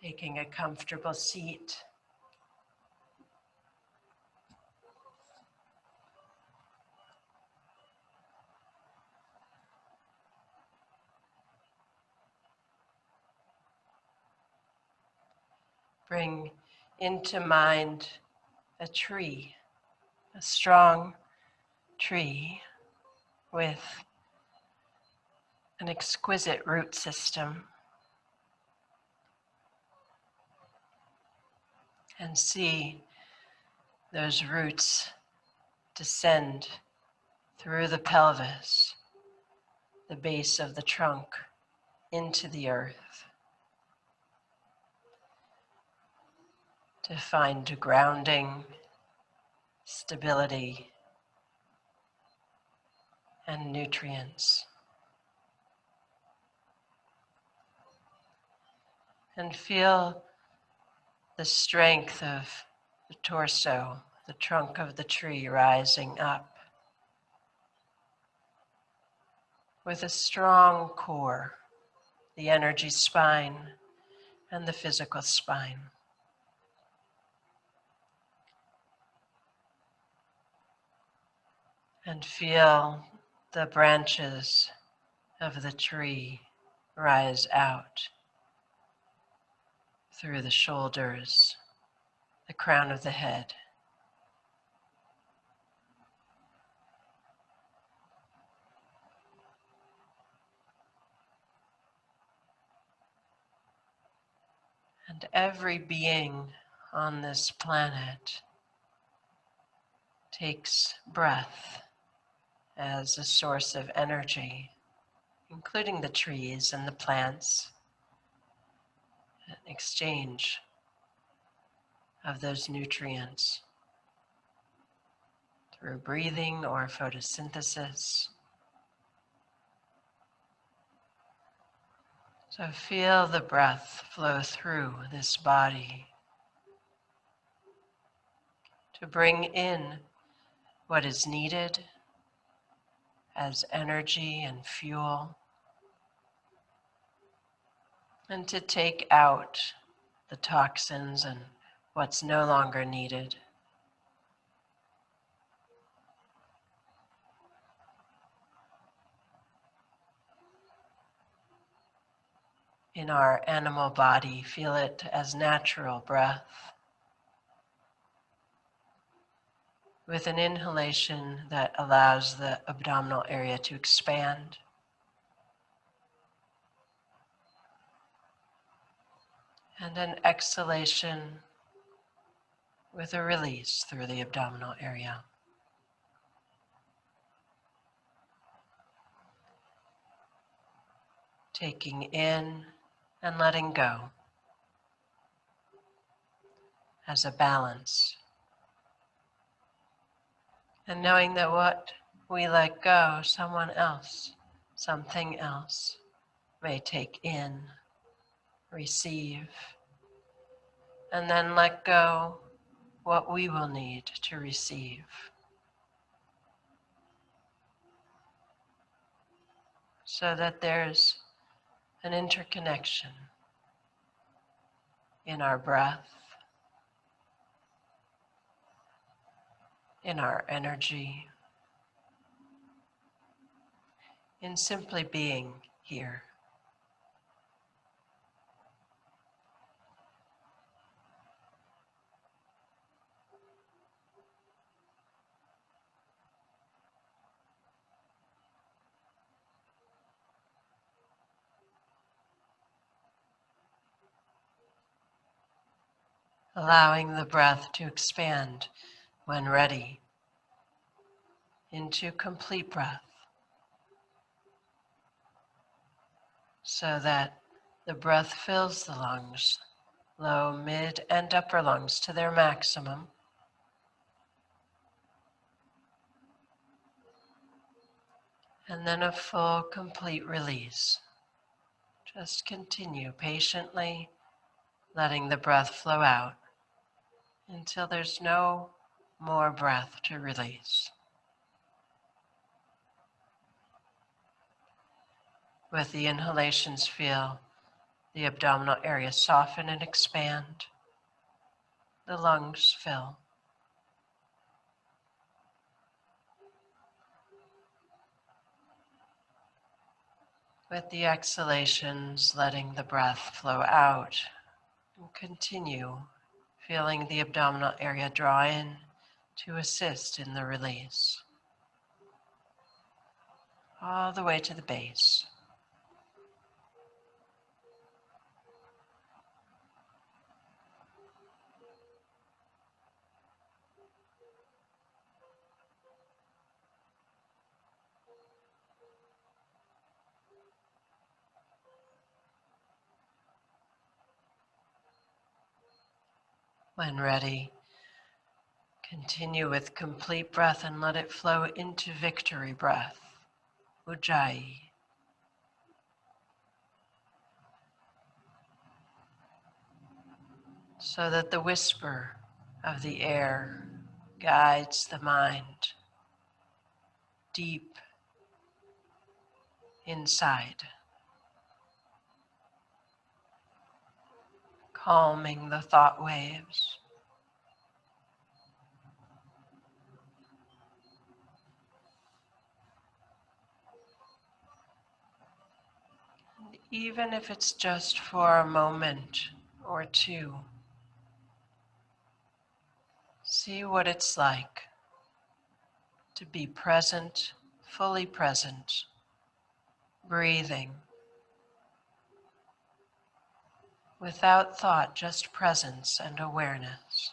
Taking a comfortable seat. Bring into mind a tree, a strong tree with an exquisite root system, and see those roots descend through the pelvis, the base of the trunk, into the earth to find grounding, stability, and nutrients. And feel the strength of the torso, the trunk of the tree rising up with a strong core, the energy spine and the physical spine. And feel the branches of the tree rise out through the shoulders, the crown of the head. And every being on this planet takes breath as a source of energy, including the trees and the plants, an exchange of those nutrients through breathing or photosynthesis. So feel the breath flow through this body to bring in what is needed as energy and fuel, and to take out the toxins and what's no longer needed. In our animal body, feel it as natural breath, with an inhalation that allows the abdominal area to expand, and an exhalation with a release through the abdominal area. Taking in and letting go as a balance. And knowing that what we let go, someone else, something else may take in, receive, and then let go what we will need to receive. So that there's an interconnection in our breath, in our energy, in simply being here. Allowing the breath to expand when ready into complete breath, so that the breath fills the lungs, low, mid, and upper lungs to their maximum. And then a full, complete release. Just continue patiently letting the breath flow out until there's no more breath to release. With the inhalations, feel The abdominal area soften and expand. The lungs fill. With the exhalations, letting the breath flow out. And continue feeling the abdominal area draw in to assist in the release. All the way to the base. When ready, continue with complete breath and let it flow into victory breath, Ujjayi. So that the whisper of the air guides the mind deep inside, calming the thought waves. And even if it's just for a moment or two, see what it's like to be present, fully present, breathing, without thought, just presence and awareness.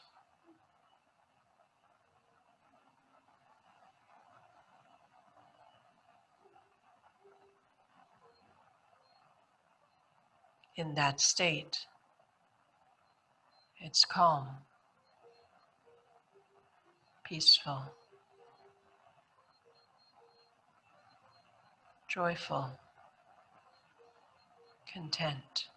In that state, it's calm, peaceful, joyful, content.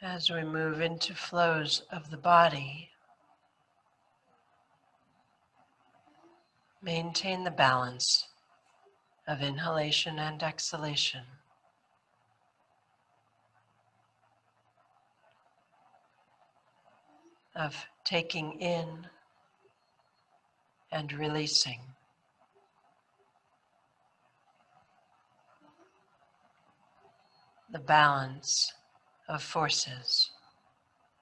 As we move into flows of the body, maintain the balance of inhalation and exhalation. Of taking in and releasing. The balance of forces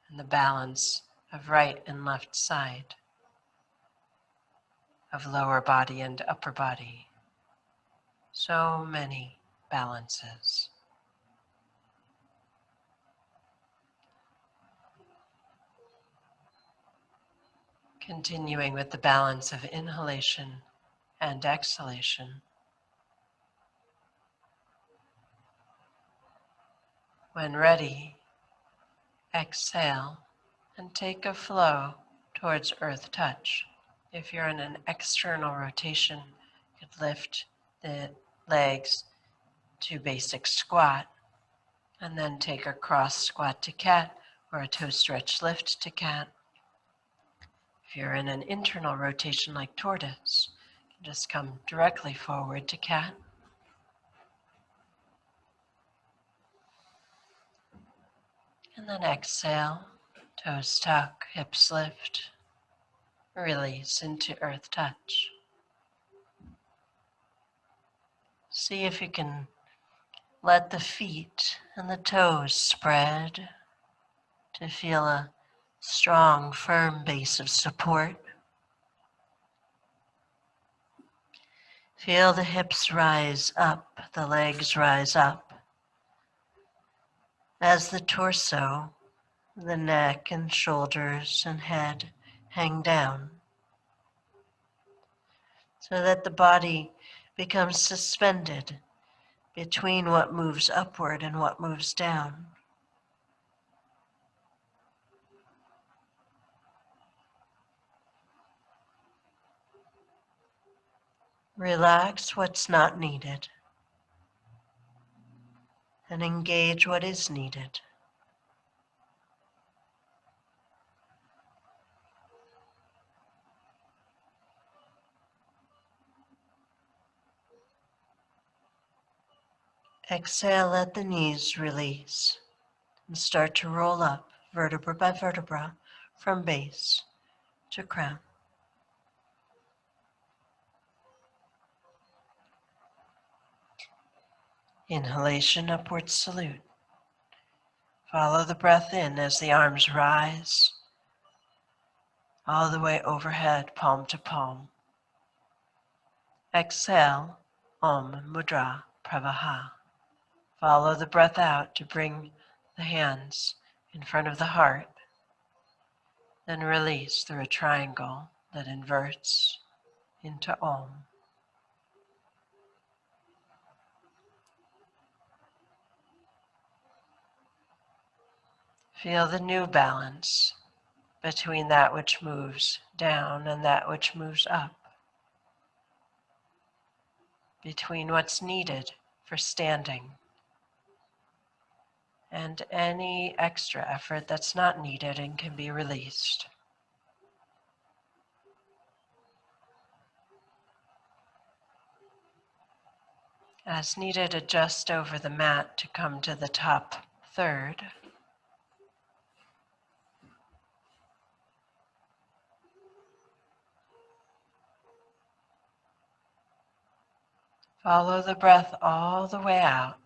and the balance of right and left side, of lower body and upper body. So many balances. Continuing with the balance of inhalation and exhalation. When ready, exhale and take a flow towards earth touch. If you're in an external rotation, you could lift the legs to basic squat and then take a cross squat to cat or a toe stretch lift to cat. If you're in an internal rotation like tortoise, you can just come directly forward to cat. And then exhale, toes tuck, hips lift, release into earth touch. See if you can let the feet and the toes spread to feel a strong, firm base of support. Feel the hips rise up, the legs rise up. As the torso, the neck and shoulders and head hang down, so that the body becomes suspended between what moves upward and what moves down. Relax what's not needed and engage what is needed. Exhale, let the knees release and start to roll up vertebra by vertebra from base to crown. Inhalation, upward salute. Follow the breath in as the arms rise all the way overhead, palm to palm. Exhale, Om Mudra Pravaha. Follow the breath out to bring the hands in front of the heart, then release through a triangle that inverts into Om. Feel the new balance between that which moves down and that which moves up, between what's needed for standing and any extra effort that's not needed and can be released. As needed, adjust over the mat to come to the top third. Follow the breath all the way out.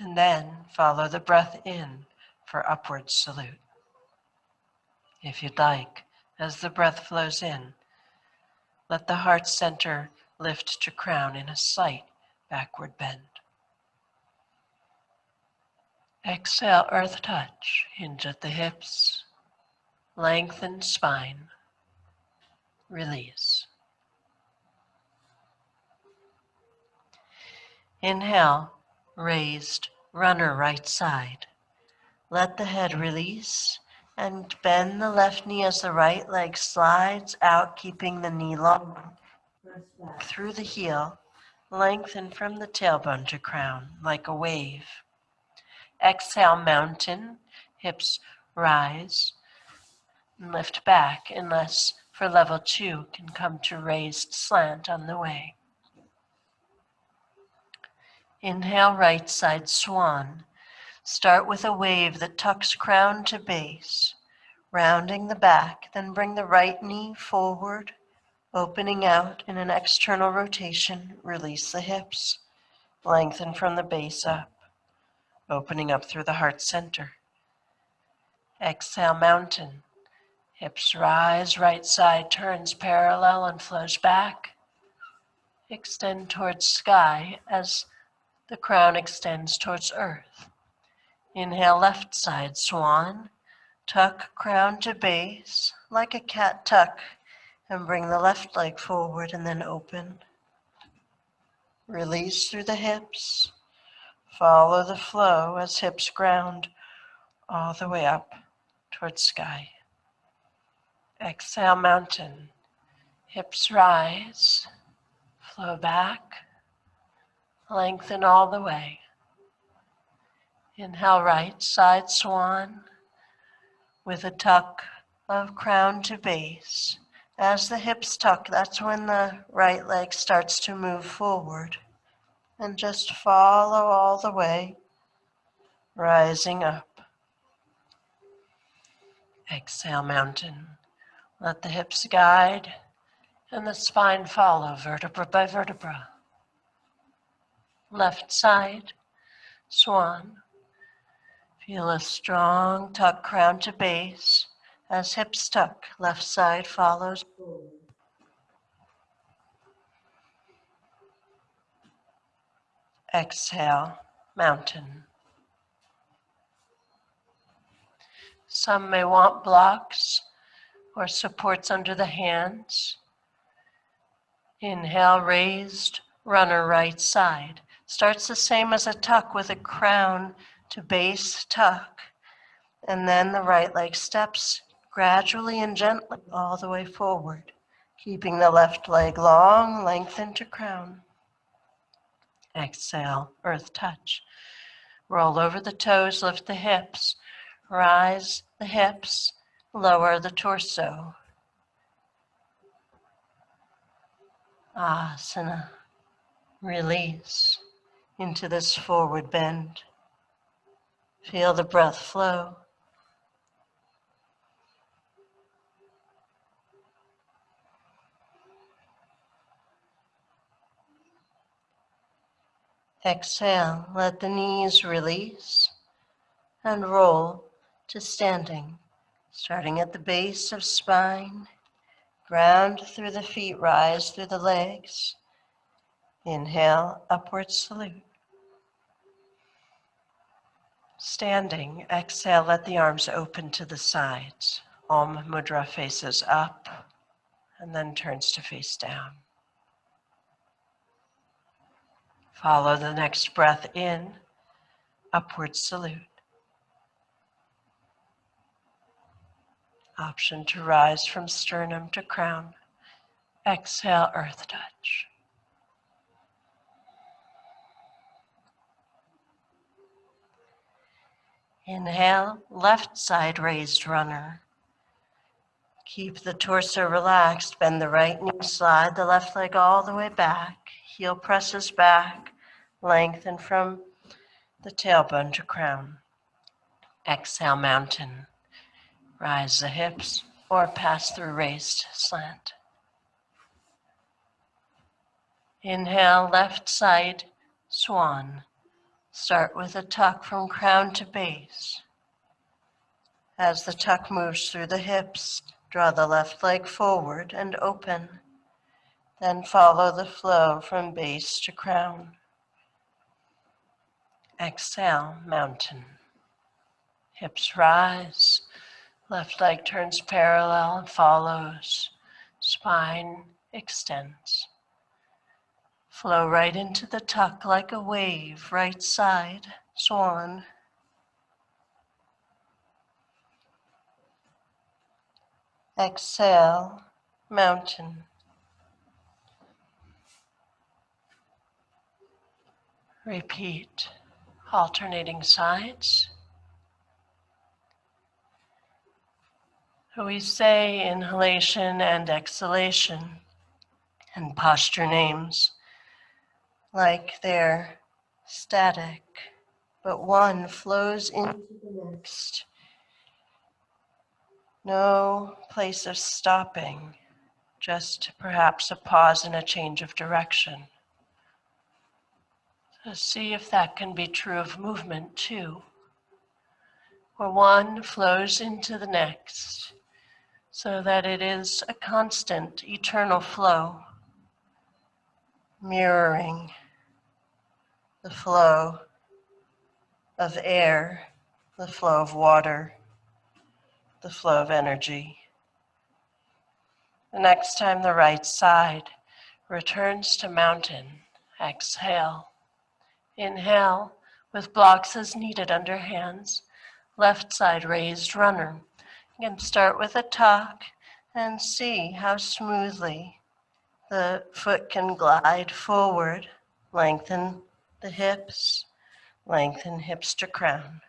And then follow the breath in for upward salute. If you'd like, as the breath flows in, let the heart center lift to crown in a slight backward bend. Exhale, earth touch, hinge at the hips, lengthen spine, release. Inhale, raised runner right side. Let the head release and bend the left knee as the right leg slides out, keeping the knee long. Press back through the heel, lengthen from the tailbone to crown like a wave. Exhale, mountain, hips rise and lift back unless for level 2 can come to raised slant on the way. Inhale, right side swan. Start with a wave that tucks crown to base, rounding the back, then bring the right knee forward, opening out in an external rotation. Release the hips, lengthen from the base up, opening up through the heart center. Exhale, mountain. Hips rise, right side turns parallel and flows back. Extend towards sky as the crown extends towards earth. Inhale, left side swan. Tuck crown to base like a cat tuck and bring the left leg forward and then open. Release through the hips. Follow the flow as hips ground all the way up towards sky. Exhale, mountain. Hips rise, flow back, lengthen all the way. Inhale, right side swan with a tuck of crown to base. As the hips tuck, that's when the right leg starts to move forward. And just follow all the way, rising up. Exhale, mountain. Let the hips guide and the spine follow vertebra by vertebra. Left side, swan. Feel a strong tuck crown to base. As hips tuck, left side follows forward. Exhale, mountain. Some may want blocks or supports under the hands. Inhale, raised runner right side. Starts the same as a tuck with a crown to base tuck. And then the right leg steps gradually and gently all the way forward, keeping the left leg long, lengthen to crown. Exhale, earth touch. Roll over the toes, lift the hips, rise the hips, lower the torso. Asana. Release into this forward bend. Feel the breath flow. Exhale, let the knees release and roll to standing, starting at the base of spine. Ground through the feet, rise through the legs. Inhale, upward salute. Standing, exhale, let the arms open to the sides. Om Mudra faces up and then turns to face down. Follow the next breath in, upward salute. Option to rise from sternum to crown. Exhale, earth touch. Inhale, left side raised runner. Keep the torso relaxed, bend the right knee, slide the left leg all the way back. Heel presses back, lengthen from the tailbone to crown. Exhale, mountain. Rise the hips or pass through raised slant. Inhale, left side, swan. Start with a tuck from crown to base. As the tuck moves through the hips, draw the left leg forward and open. Then follow the flow from base to crown. Exhale, mountain. Hips rise, left leg turns parallel and follows. Spine extends. Flow right into the tuck like a wave, right side, swan. Exhale, mountain. Repeat, alternating sides. We say inhalation and exhalation and posture names like they're static, but one flows into the next. No place of stopping, just perhaps a pause and a change of direction. So see if that can be true of movement too, where one flows into the next, so that it is a constant, eternal flow, mirroring the flow of air, the flow of water, the flow of energy. The next time the right side returns to mountain, exhale. Inhale with blocks as needed under hands. Left side raised runner. You can start with a tuck and see how smoothly the foot can glide forward. Lengthen the hips, lengthen hips to crown.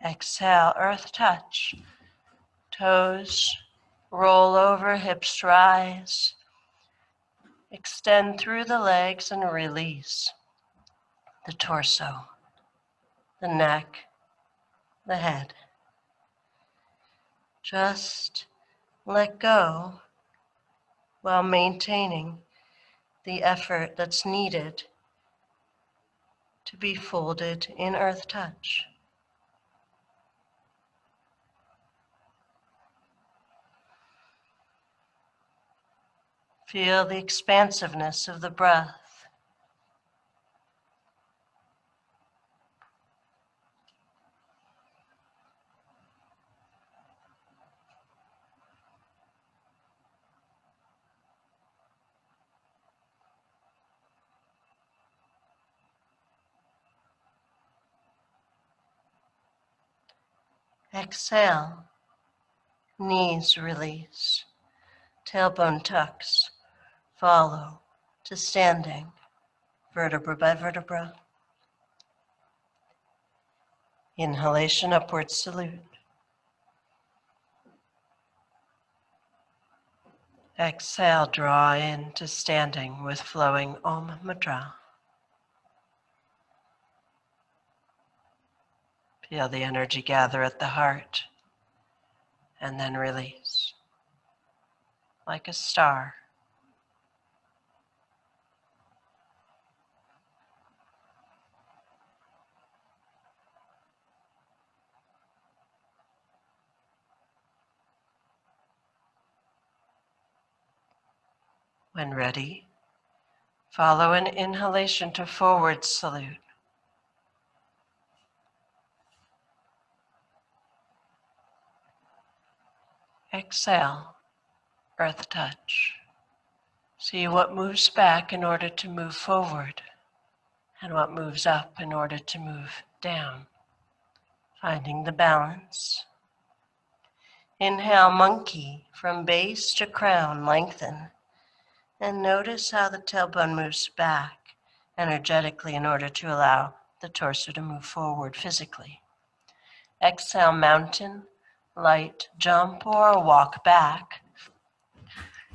Exhale, earth touch. Toes roll over, hips rise. Extend through the legs and release the torso, the neck, the head. Just let go while maintaining the effort that's needed to be folded in earth touch. Feel the expansiveness of the breath. Exhale, knees release, tailbone tucks, follow to standing, vertebra by vertebra. Inhalation, upward salute. Exhale, draw into standing with flowing Om Mudra. Feel the energy gather at the heart and then release like a star. When ready, follow an inhalation to forward salute. Exhale, earth touch. See what moves back in order to move forward and what moves up in order to move down. Finding the balance. Inhale, monkey, from base to crown, lengthen. And notice how the tailbone moves back energetically in order to allow the torso to move forward physically. Exhale, mountain, light jump or walk back,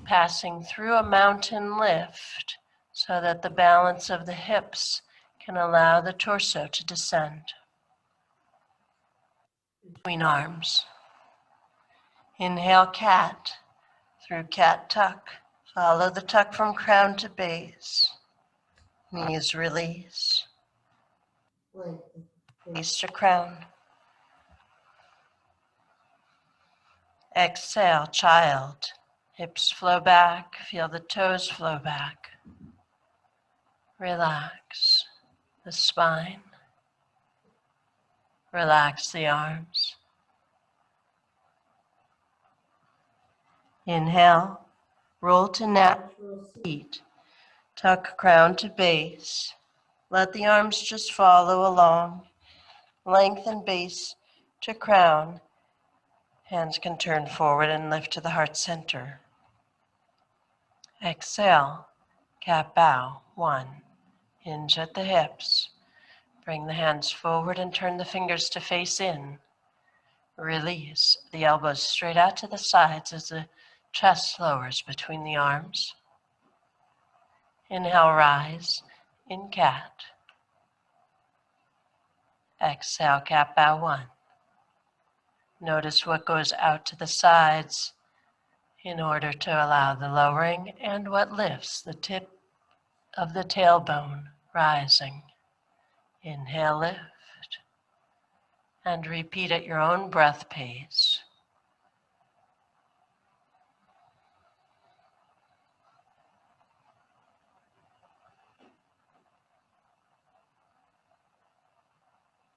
passing through a mountain lift so that the balance of the hips can allow the torso to descend. Between arms. Inhale, cat, through cat tuck. Follow the tuck from crown to base. Knees release. Base to crown. Exhale, child. Hips flow back. Feel the toes flow back. Relax the spine. Relax the arms. Inhale, roll to natural seat. Tuck crown to base. Let the arms just follow along. Lengthen base to crown. Hands can turn forward and lift to the heart center. Exhale, cat bow, 1. Hinge at the hips. Bring the hands forward and turn the fingers to face in. Release the elbows straight out to the sides as the chest lowers between the arms. Inhale, rise in cat. Exhale, cat bow, 1. Notice what goes out to the sides in order to allow the lowering and what lifts the tip of the tailbone rising. Inhale, lift, and repeat at your own breath pace.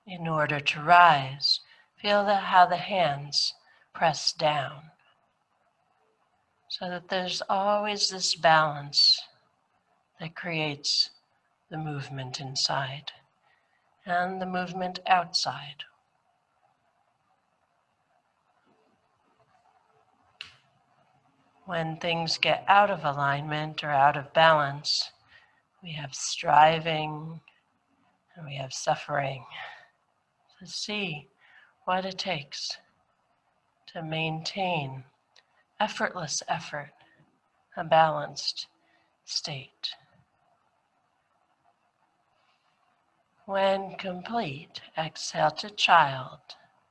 In order to rise, feel how the hands press down so that there's always this balance that creates the movement inside and the movement outside. When things get out of alignment or out of balance, we have striving and we have suffering. To see what it takes to maintain effortless effort, a balanced state. When complete, exhale to child.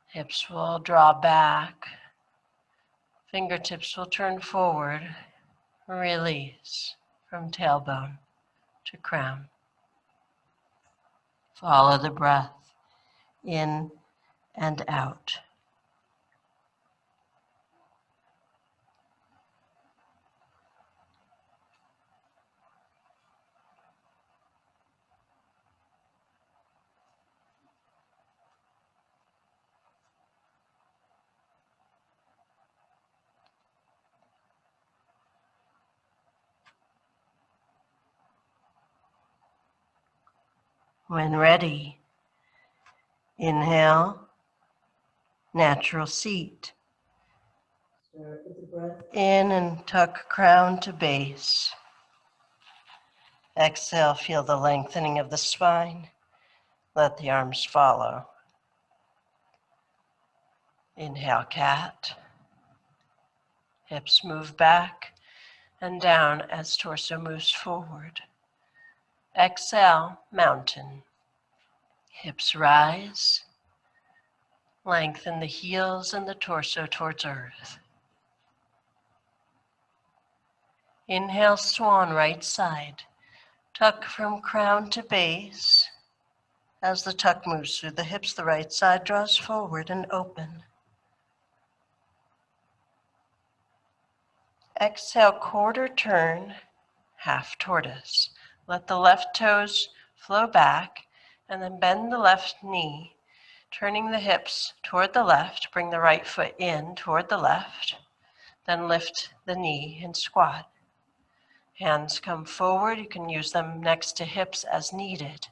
Hips will draw back. Fingertips will turn forward. Release from tailbone to crown. Follow the breath in and out. When ready, inhale, natural seat. Start with the breath in and tuck crown to base. Exhale, feel the lengthening of the spine. Let the arms follow. Inhale, cat. Hips move back. and down as torso moves forward. Exhale, mountain. Hips rise. Lengthen the heels and the torso towards earth. Inhale, swan, right side. Tuck from crown to base. As the tuck moves through the hips, the right side draws forward and open. Exhale, quarter turn, half tortoise. Let the left toes flow back and then bend the left knee, turning the hips toward the left. Bring the right foot in toward the left. Then lift the knee and squat. Hands come forward. You can use them next to hips as needed.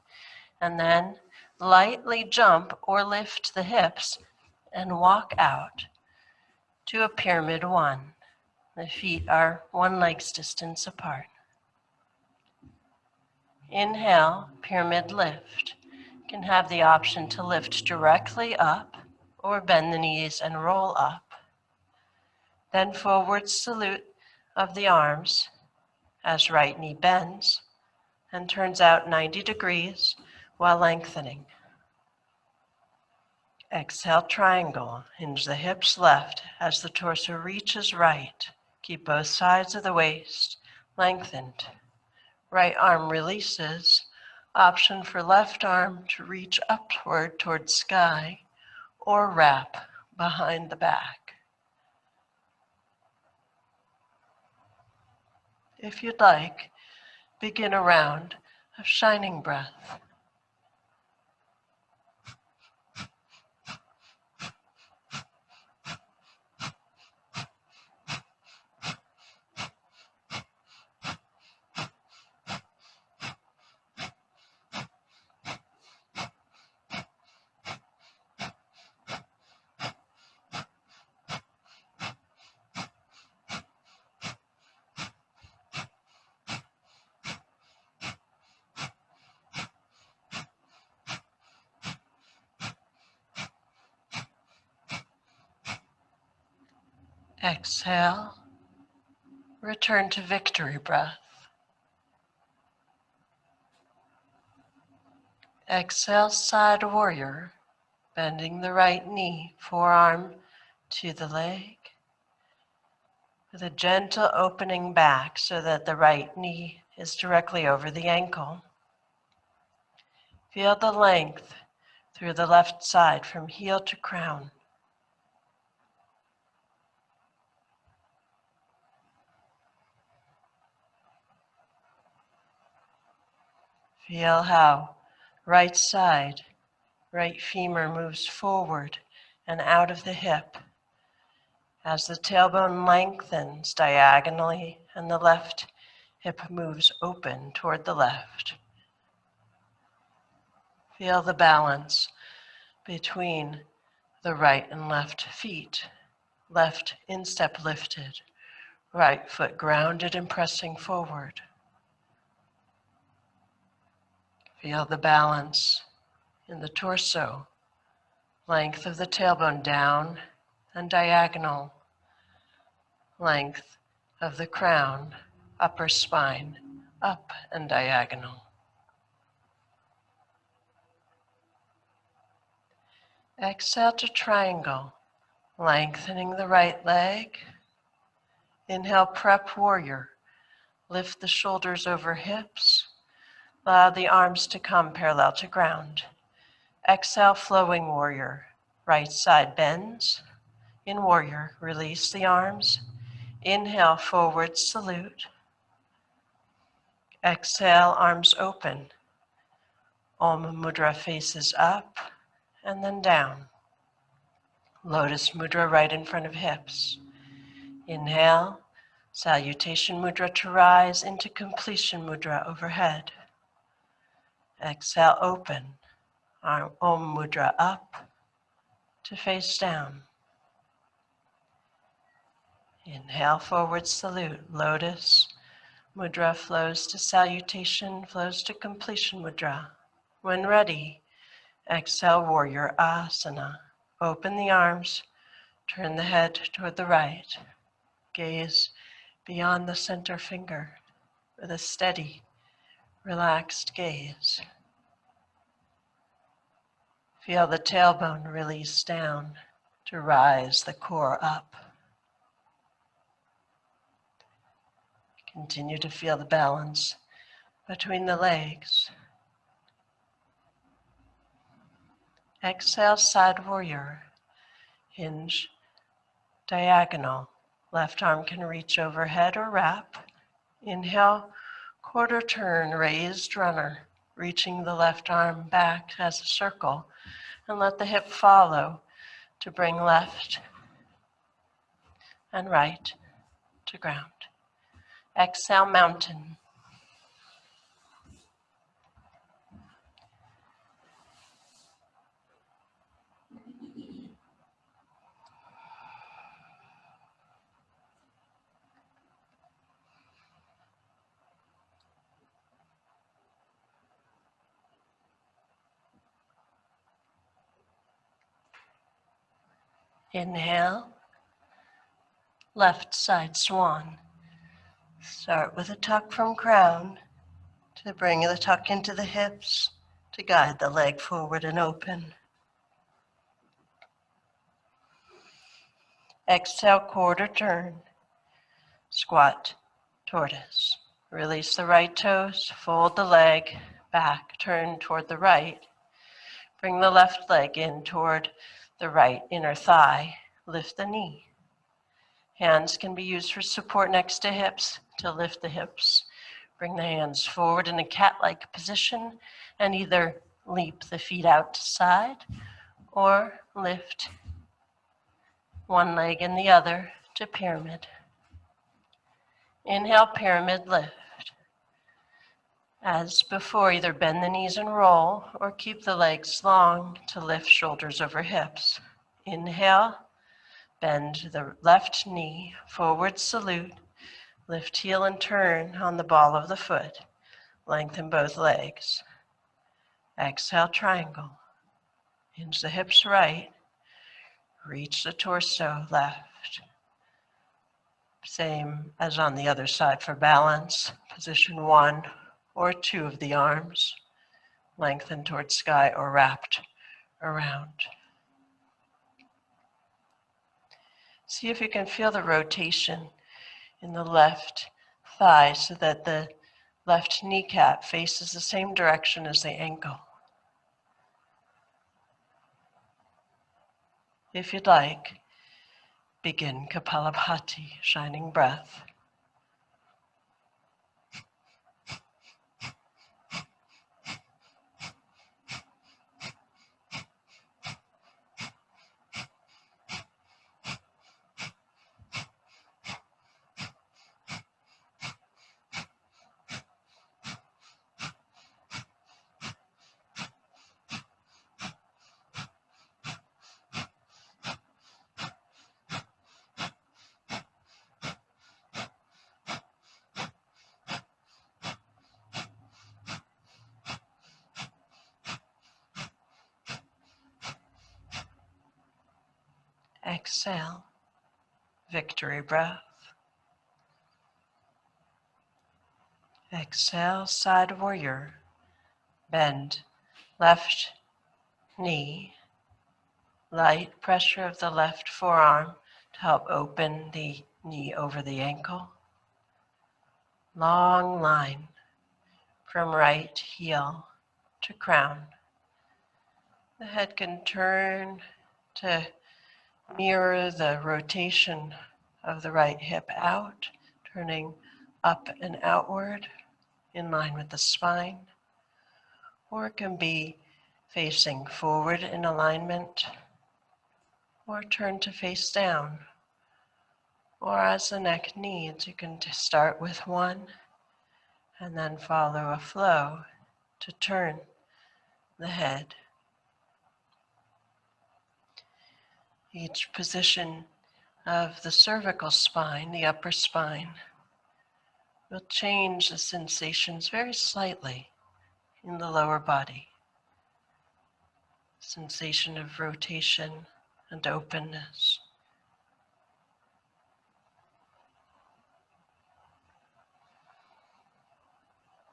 And then lightly jump or lift the hips and walk out to a pyramid one. The feet are one leg's distance apart. Inhale, pyramid lift. You can have the option to lift directly up or bend the knees and roll up. Then forward salute of the arms as right knee bends and turns out 90 degrees while lengthening. Exhale, triangle. Hinge the hips left as the torso reaches right. Keep both sides of the waist lengthened. Right arm releases. Option for left arm to reach upward towards sky or wrap behind the back. If you'd like, begin a round of shining breath. Exhale, return to victory breath. Exhale, side warrior, bending the right knee, forearm to the leg, with a gentle opening back so that the right knee is directly over the ankle. Feel the length through the left side from heel to crown. Feel how right side, right femur moves forward and out of the hip as the tailbone lengthens diagonally and the left hip moves open toward the left. Feel the balance between the right and left feet. Left instep lifted, right foot grounded and pressing forward. Feel the balance in the torso, length of the tailbone down and diagonal, length of the crown, upper spine, up and diagonal. Exhale to triangle, lengthening the right leg. Inhale, prep warrior. Lift the shoulders over hips. Allow the arms to come parallel to ground. Exhale, flowing warrior. Right side bends. In warrior, release the arms. Inhale, forward salute. Exhale, arms open. Om Mudra faces up and then down. Lotus Mudra right in front of hips. Inhale, Salutation Mudra to rise into Completion Mudra overhead. Exhale, open. Om Mudra up to face down. Inhale, forward salute. Lotus Mudra flows to Salutation, flows to Completion Mudra. When ready, exhale, Warrior Asana. Open the arms, turn the head toward the right. Gaze beyond the center finger with a steady, relaxed gaze. Feel the tailbone release down to rise the core up. Continue to feel the balance between the legs. Exhale, side warrior. Hinge, diagonal. Left arm can reach overhead or wrap. Inhale, quarter turn, raised runner. Reaching the left arm back as a circle. And let the hip follow to bring left and right to ground. Exhale, mountain. Inhale, left side swan. Start with a tuck from crown to bring the tuck into the hips to guide the leg forward and open. Exhale, quarter turn, squat, tortoise. Release the right toes, fold the leg back, turn toward the right. Bring the left leg in toward the right inner thigh. Lift the knee. Hands can be used for support next to hips to lift the hips. Bring the hands forward in a cat-like position and either leap the feet out to side or lift one leg and the other to pyramid. Inhale, pyramid lift. As before, either bend the knees and roll or keep the legs long to lift shoulders over hips. Inhale, bend the left knee, forward salute, lift heel and turn on the ball of the foot. Lengthen both legs. Exhale, triangle. Hinge the hips right. Reach the torso left. Same as on the other side for balance. Position 1 or 2 of the arms. Lengthen towards sky or wrapped around. See if you can feel the rotation in the left thigh so that the left kneecap faces the same direction as the ankle. If you'd like, begin Kapalabhati, shining breath. Exhale, victory breath. Exhale, side warrior. Bend left knee. Light pressure of the left forearm to help open the knee over the ankle. Long line from right heel to crown. The head can turn to mirror the rotation of the right hip out, turning up and outward in line with the spine, or it can be facing forward in alignment, or turn to face down, or as the neck needs, you can start with one and then follow a flow to turn the head. Each position of the cervical spine, the upper spine, will change the sensations very slightly in the lower body. Sensation of rotation and openness.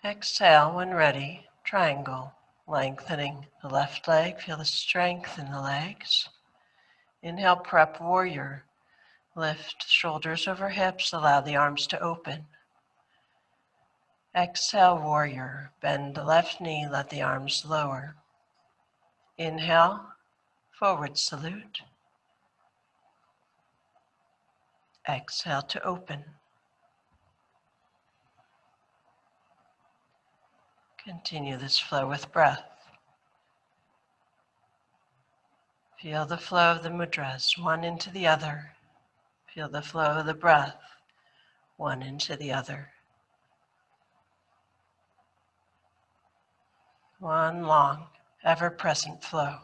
Exhale when ready, triangle, lengthening the left leg. Feel the strength in the legs. Inhale, prep warrior. Lift shoulders over hips, allow the arms to open. Exhale, warrior. Bend the left knee, let the arms lower. Inhale, forward salute. Exhale to open. Continue this flow with breath. Feel the flow of the mudras, one into the other. Feel the flow of the breath, one into the other. One long, ever-present flow.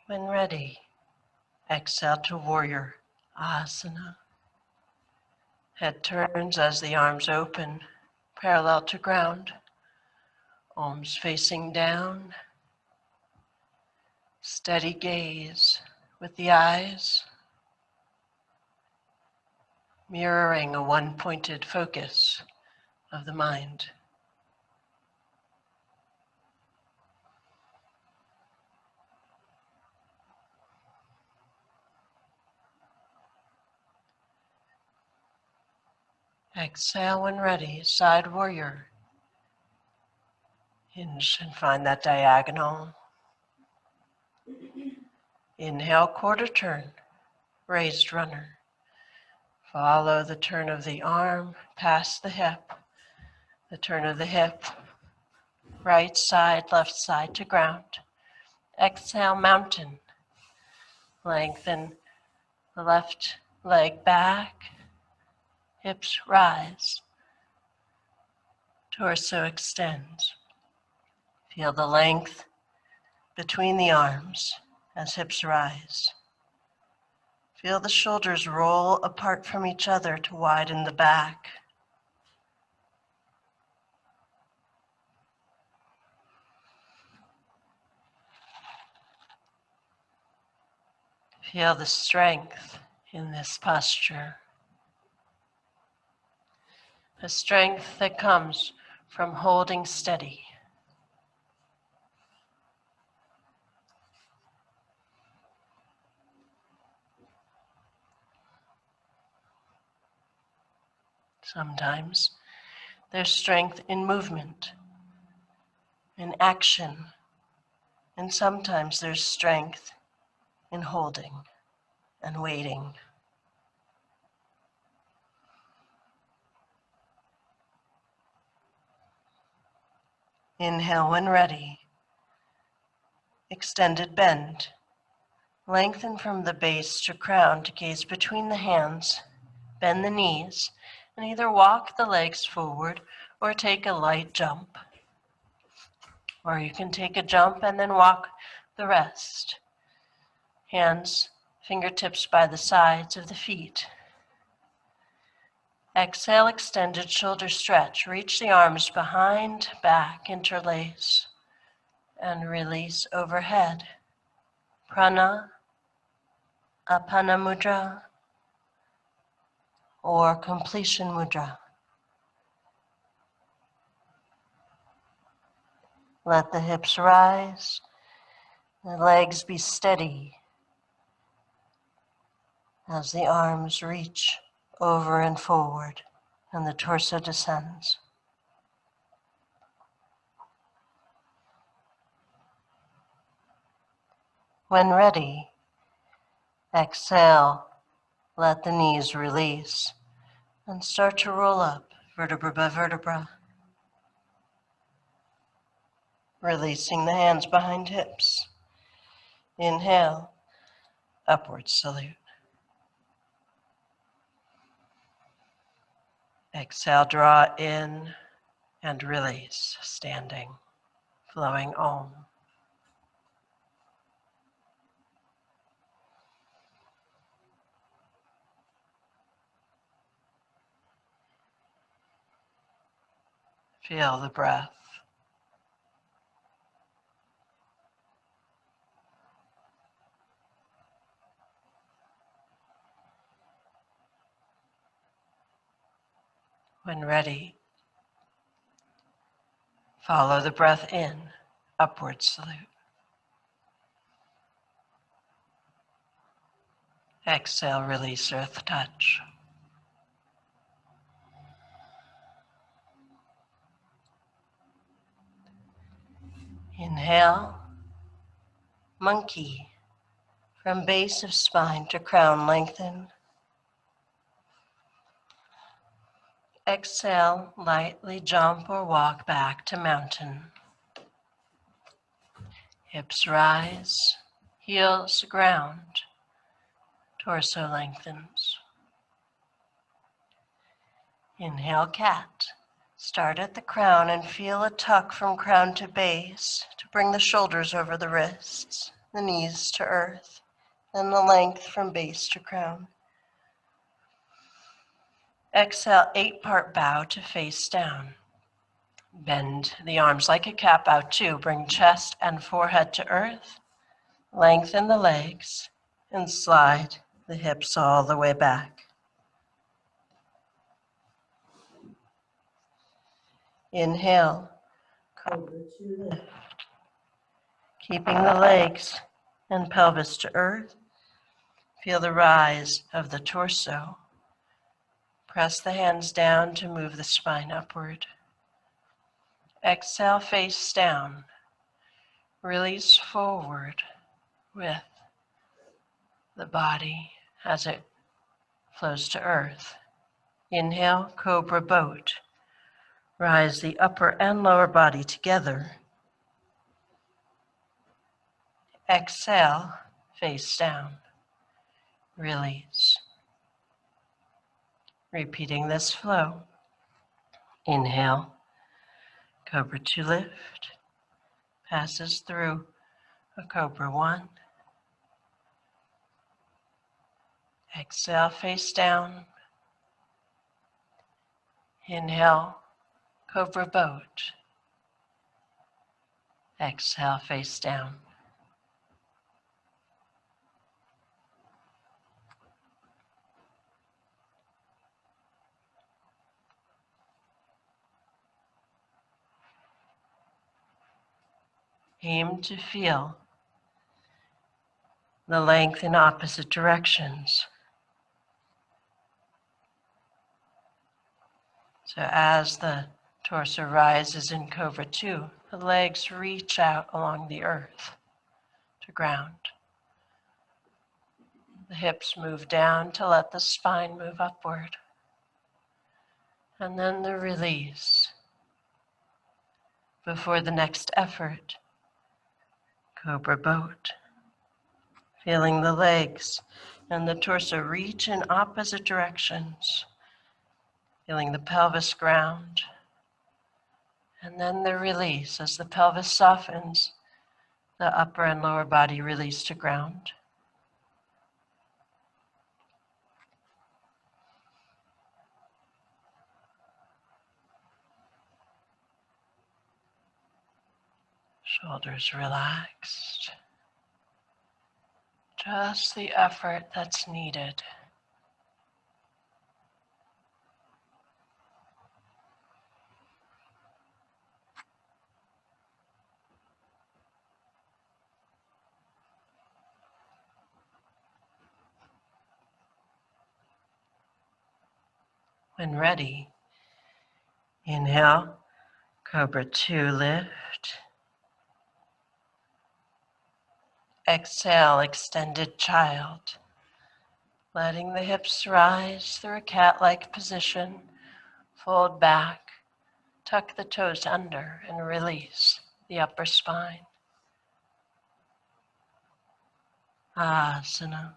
When ready, exhale to warrior asana. Head turns as the arms open, parallel to ground. Arms facing down. Steady gaze with the eyes, mirroring a one-pointed focus of the mind. Exhale when ready, side warrior. Hinge and find that diagonal. Inhale, quarter turn, raised runner. Follow the turn of the arm, past the hip. The turn of the hip, right side, left side to ground. Exhale, mountain. Lengthen the left leg back. Hips rise. Torso extends. Feel the length between the arms as hips rise. Feel the shoulders roll apart from each other to widen the back. Feel the strength in this posture. The strength that comes from holding steady. Sometimes there's strength in movement, in action, and sometimes there's strength in holding and waiting. Inhale when ready. Extended bend. Lengthen from the base to crown to gaze between the hands. Bend the knees and either walk the legs forward or take a light jump. Or you can take a jump and then walk the rest. Hands, fingertips by the sides of the feet. Exhale, extended shoulder stretch. Reach the arms behind, back, interlace, and release overhead. Prana, Apana mudra, or completion mudra. Let the hips rise, the legs be steady as the arms reach over and forward and the torso descends. When ready, exhale, let the knees release and start to roll up vertebra by vertebra. Releasing the hands behind hips. Inhale, upward salute. Exhale, draw in and release, standing, flowing Om. Feel the breath. When ready, follow the breath in, upward salute. Exhale, release, earth touch. Inhale, monkey. From base of spine to crown, lengthen. Exhale, lightly jump or walk back to mountain. Hips rise, heels ground, torso lengthens. Inhale, cat. Start at the crown and feel a tuck from crown to base to bring the shoulders over the wrists, the knees to earth, then the length from base to crown. Exhale, 8-part bow to face down. Bend the arms like a cat bow too. Bring chest and forehead to earth. Lengthen the legs and slide the hips all the way back. Inhale, cobra to lift. Keeping the legs and pelvis to earth. Feel the rise of the torso. Press the hands down to move the spine upward. Exhale, face down. Release forward with the body as it flows to earth. Inhale, cobra boat. Rise the upper and lower body together. Exhale, face down. Release. Repeating this flow. Inhale, cobra to lift. Passes through a cobra 1. Exhale, face down. Inhale, cobra boat. Exhale, face down. Aim to feel the length in opposite directions. So as the torso rises in Cobra 2, the legs reach out along the earth to ground. The hips move down to let the spine move upward. And then the release. Before the next effort, Cobra boat. Feeling the legs and the torso reach in opposite directions. Feeling the pelvis ground. And then the release as the pelvis softens, the upper and lower body release to ground. Shoulders relaxed. Just the effort that's needed. When ready, inhale, Cobra 2, lift. Exhale, extended child. Letting the hips rise through a cat-like position. Fold back, tuck the toes under, and release the upper spine. Asana.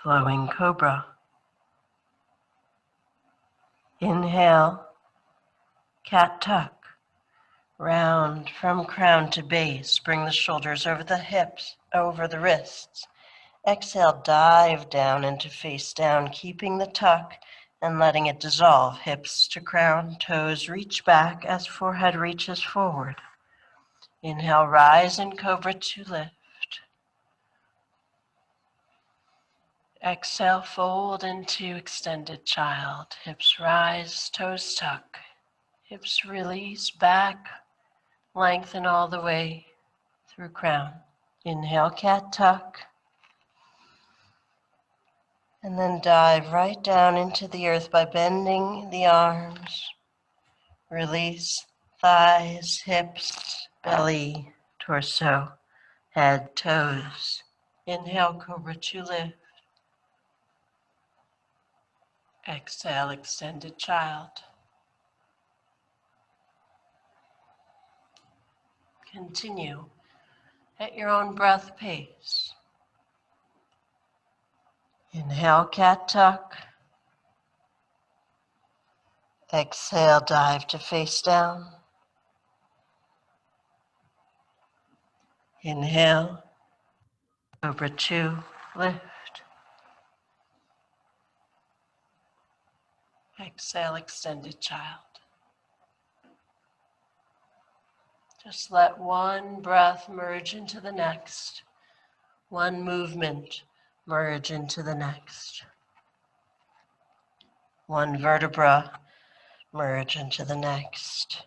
Flowing cobra. Inhale, cat tuck. Round from crown to base. Bring the shoulders over the hips, over the wrists. Exhale, dive down into face down, keeping the tuck and letting it dissolve. Hips to crown, toes reach back as forehead reaches forward. Inhale, rise in cobra to lift. Exhale, fold into extended child. Hips rise, toes tuck. Hips release back, lengthen all the way through crown. Inhale, cat tuck. And then dive right down into the earth by bending the arms. Release thighs, hips, belly, torso, head, toes. Inhale, cobra to lift. Exhale, extended child. Continue at your own breath pace. Inhale, cat tuck. Exhale, dive to face down. Inhale, cobra to lift. Exhale, extended child. Just let one breath merge into the next, one movement merge into the next, one vertebra merge into the next.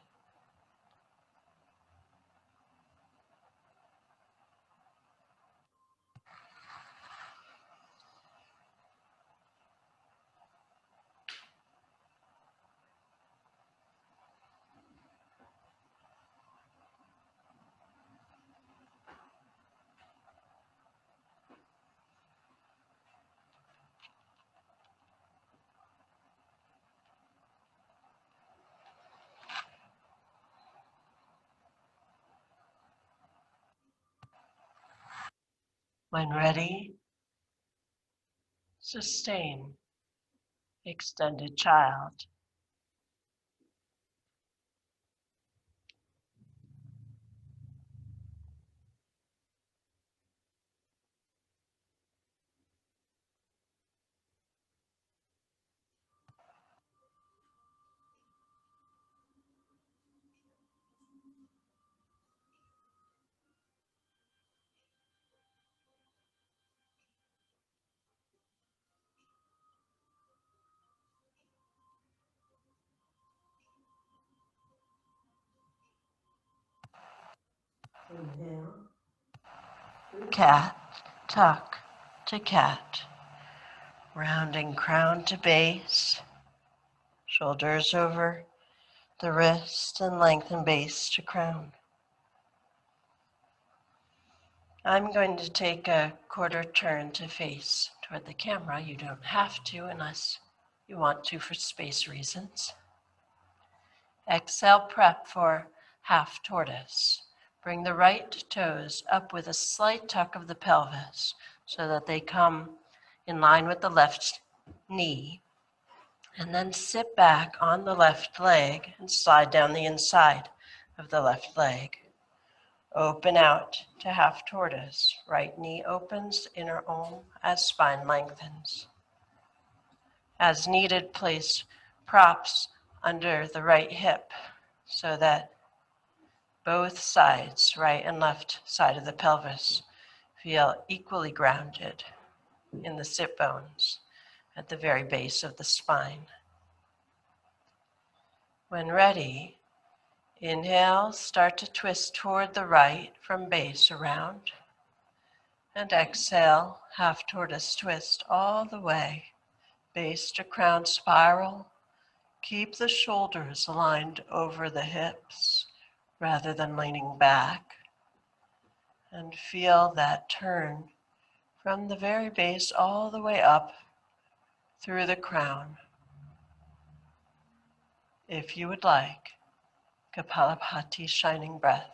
When ready, sustain, extended child. Inhale, cat, tuck to cat, rounding crown to base, shoulders over the wrist and lengthen base to crown. I'm going to take a quarter turn to face toward the camera. You don't have to unless you want to for space reasons. Exhale, prep for half tortoise. Bring the right toes up with a slight tuck of the pelvis so that they come in line with the left knee. And then sit back on the left leg and slide down the inside of the left leg. Open out to half tortoise. Right knee opens, inner om as spine lengthens. As needed, place props under the right hip so that both sides, right and left side of the pelvis, feel equally grounded in the sit bones at the very base of the spine. When ready, inhale, start to twist toward the right from base around. And exhale, half tortoise twist all the way, base to crown spiral. Keep the shoulders aligned over the hips rather than leaning back. And feel that turn from the very base all the way up through the crown. If you would like, Kapalabhati, shining breath.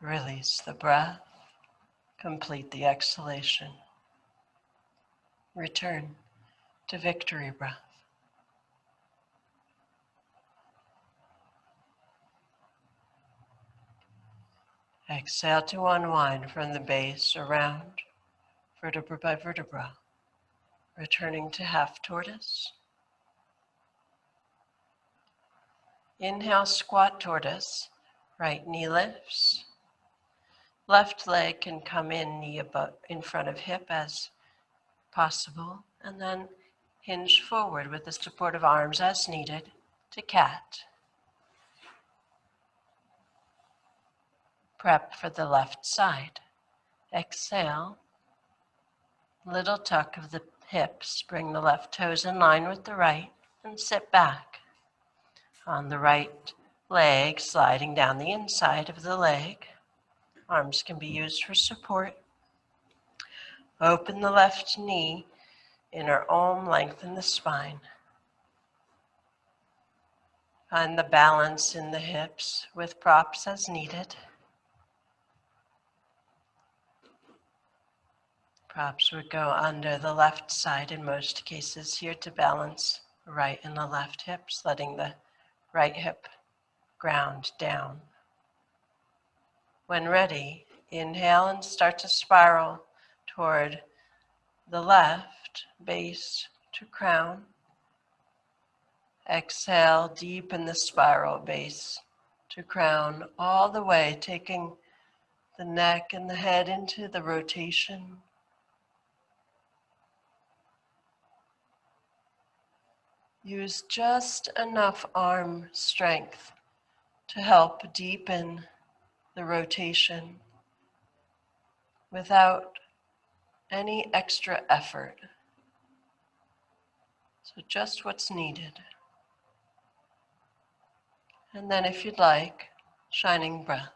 Release the breath. Complete the exhalation. Return to victory breath. Exhale to unwind from the base around, vertebra by vertebra, returning to half tortoise. Inhale, squat tortoise, right knee lifts. Left leg can come in, knee above, in front of hip as possible, and then hinge forward with the support of arms as needed to cat. Prep for the left side. Exhale, little tuck of the hips, bring the left toes in line with the right, and sit back. On the right leg, sliding down the inside of the leg. Arms can be used for support. Open the left knee, inner Om, lengthen the spine. Find the balance in the hips with props as needed. Props would go under the left side in most cases here to balance the right and the left hips, letting the right hip ground down. When ready, inhale and start to spiral toward the left, base to crown. Exhale, deepen the spiral, base to crown, all the way, taking the neck and the head into the rotation. Use just enough arm strength to help deepen the rotation without any extra effort. So just what's needed. And then if you'd like, shining breath.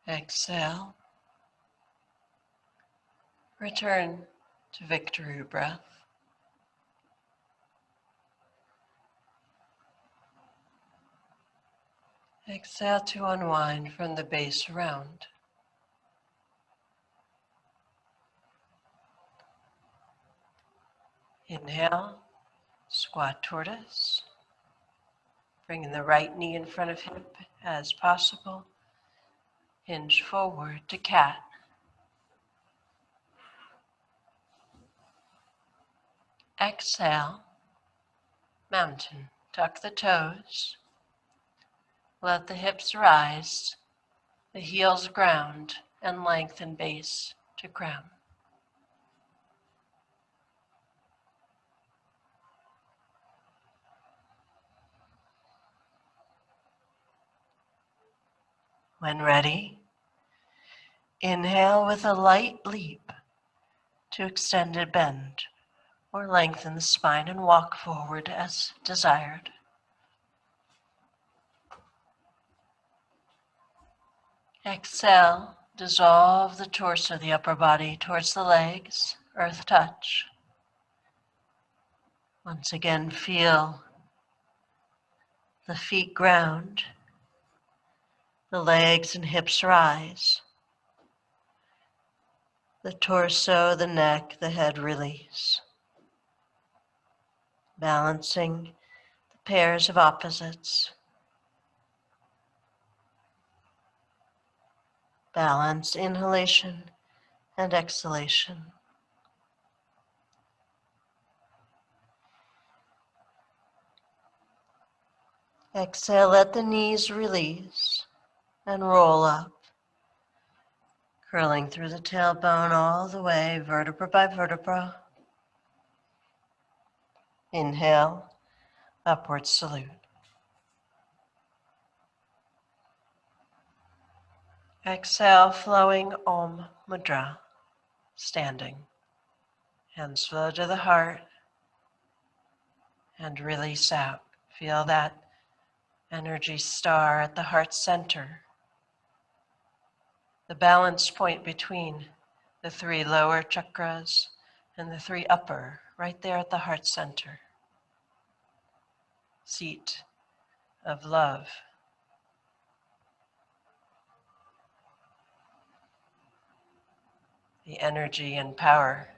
Exhale. Return to victory breath. Exhale to unwind from the base around. Inhale, squat tortoise. Bringing the right knee in front of hip as possible. Hinge forward to cat. Exhale, mountain. Tuck the toes. Let the hips rise, the heels ground, and lengthen base to crown. When ready, inhale with a light leap to extended bend, or lengthen the spine and walk forward as desired. Exhale, dissolve the torso, the upper body towards the legs, earth touch. Once again, feel the feet ground, the legs and hips rise, the torso, the neck, the head release. Balancing the pairs of opposites. Balance inhalation and exhalation. Exhale, let the knees release and roll up, curling through the tailbone all the way, vertebra by vertebra. Inhale, upward salute. Exhale, flowing Om Mudra, standing. Hands flow to the heart and release out. Feel that energy star at the heart center, the balance point between the 3 lower chakras and the 3 upper, right there at the heart center. Seat of love. The energy and power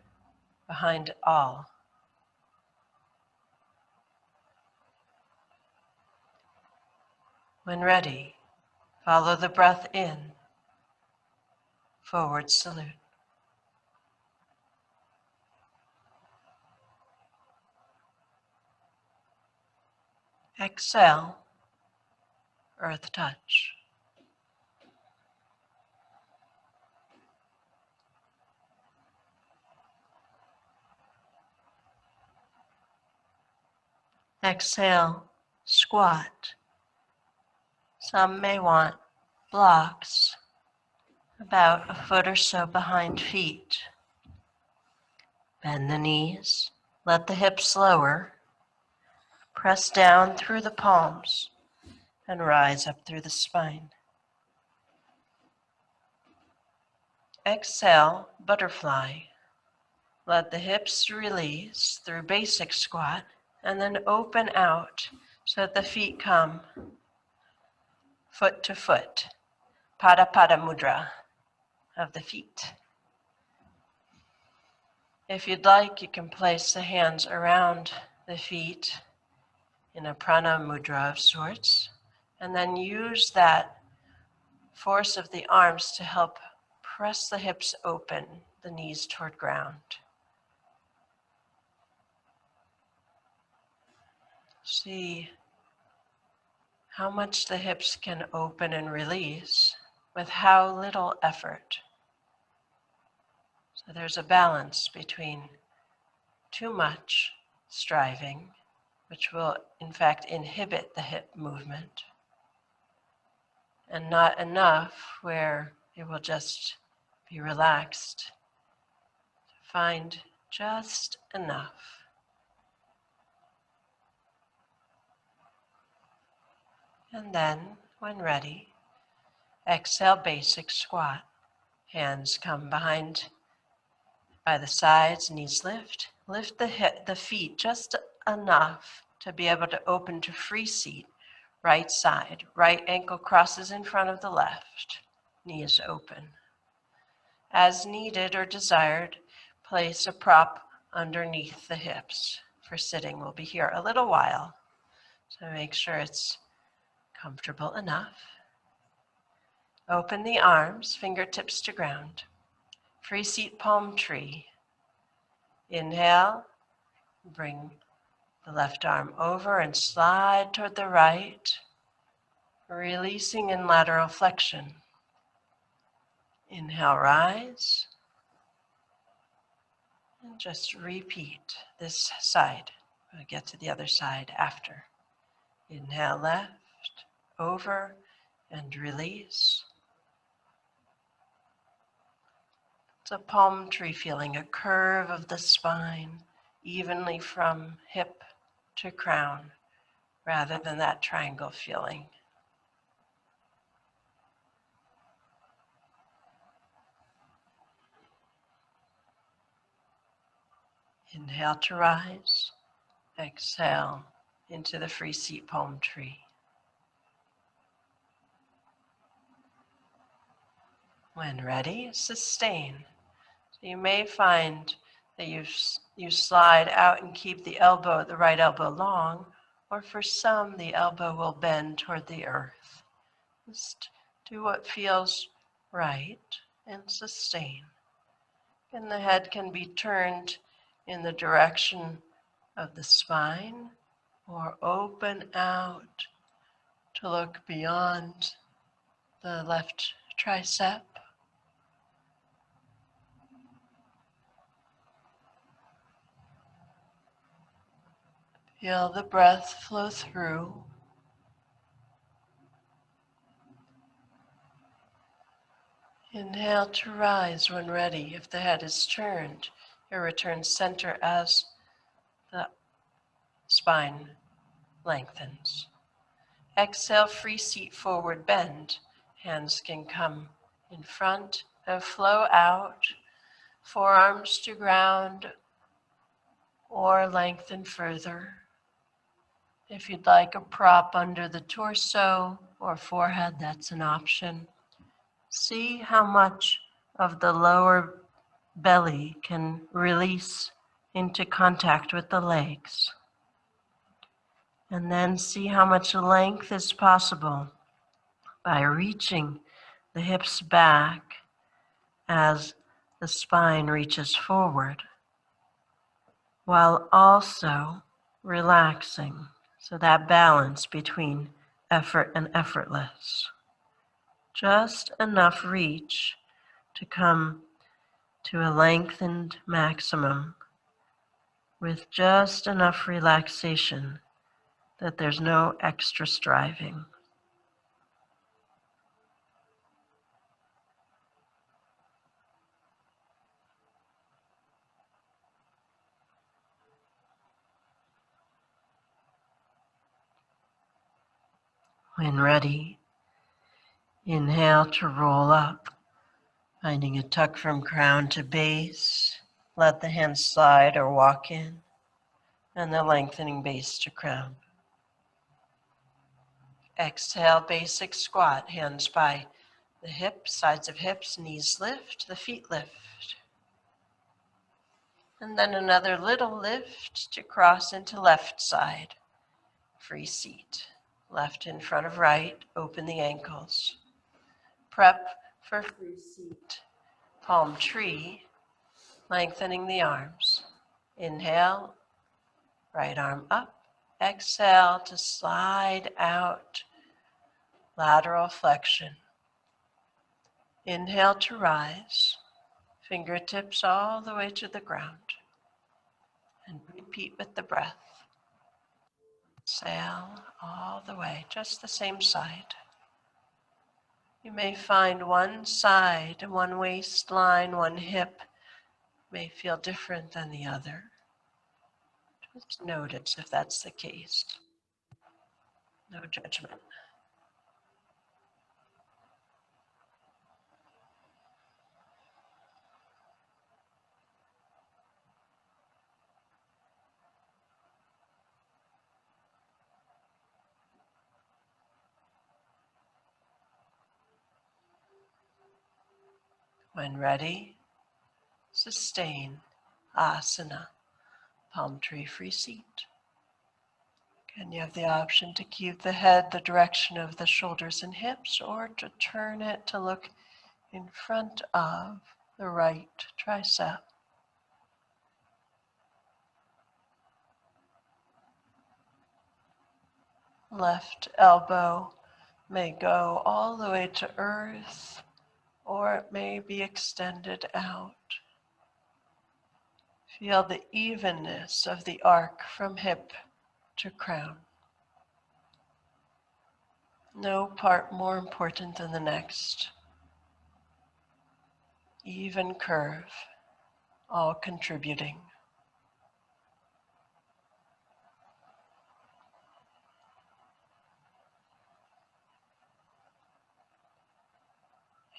behind all. When ready, follow the breath in, forward salute. Exhale, earth touch. Exhale, squat. Some may want blocks about a foot or so behind feet. Bend the knees, let the hips lower, press down through the palms, and rise up through the spine. Exhale, butterfly. Let the hips release through basic squat, and then open out so that the feet come foot to foot. Pada Pada Mudra of the feet. If you'd like, you can place the hands around the feet in a prana mudra of sorts, and then use that force of the arms to help press the hips open, the knees toward ground. See how much the hips can open and release with how little effort. So there's a balance between too much striving, which will in fact inhibit the hip movement, and not enough where it will just be relaxed. Find just enough. And then, when ready, exhale, basic squat. Hands come behind by the sides, knees lift. Lift the feet just enough to be able to open to free seat. Right side, right ankle crosses in front of the left. Knee is open. As needed or desired, place a prop underneath the hips. For sitting, we'll be here a little while, so make sure it's comfortable enough. Open the arms, fingertips to ground. Free seat palm tree. Inhale, bring the left arm over and slide toward the right, releasing in lateral flexion. Inhale, rise, and just repeat this side. We'll get to the other side after. Inhale, left, over, and release. It's a palm tree feeling, a curve of the spine, evenly from hip to crown, rather than that triangle feeling. Inhale to rise, exhale into the free seat palm tree. When ready, sustain. So you may find that you slide out and keep the right elbow long, or for some, the elbow will bend toward the earth. Just do what feels right and sustain. And the head can be turned in the direction of the spine or open out to look beyond the left tricep. Feel the breath flow through. Inhale to rise when ready. If the head is turned, it returns center as the spine lengthens. Exhale, free seat forward bend. Hands can come in front and flow out. Forearms to ground or lengthen further. If you'd like a prop under the torso or forehead, that's an option. See how much of the lower belly can release into contact with the legs. And then see how much length is possible by reaching the hips back as the spine reaches forward, while also relaxing. So that balance between effort and effortless. Just enough reach to come to a lengthened maximum with just enough relaxation that there's no extra striving. When ready, inhale to roll up, finding a tuck from crown to base. Let the hands slide or walk in, and the lengthening base to crown. Exhale, basic squat, hands by the hips, sides of hips, knees lift, the feet lift. And then another little lift to cross into left side. Free seat. Left in front of right, open the ankles. Prep for free seat. Palm tree, lengthening the arms. Inhale, right arm up. Exhale to slide out, lateral flexion. Inhale to rise, fingertips all the way to the ground. And repeat with the breath. Exhale all the way, just the same side. You may find one side, one waistline, one hip may feel different than the other. Just notice if that's the case. No judgment. When ready, sustain asana, palm tree free seat. Again, you have the option to keep the head the direction of the shoulders and hips, or to turn it to look in front of the right tricep. Left elbow may go all the way to earth, or it may be extended out. Feel the evenness of the arc from hip to crown. No part more important than the next. Even curve, all contributing.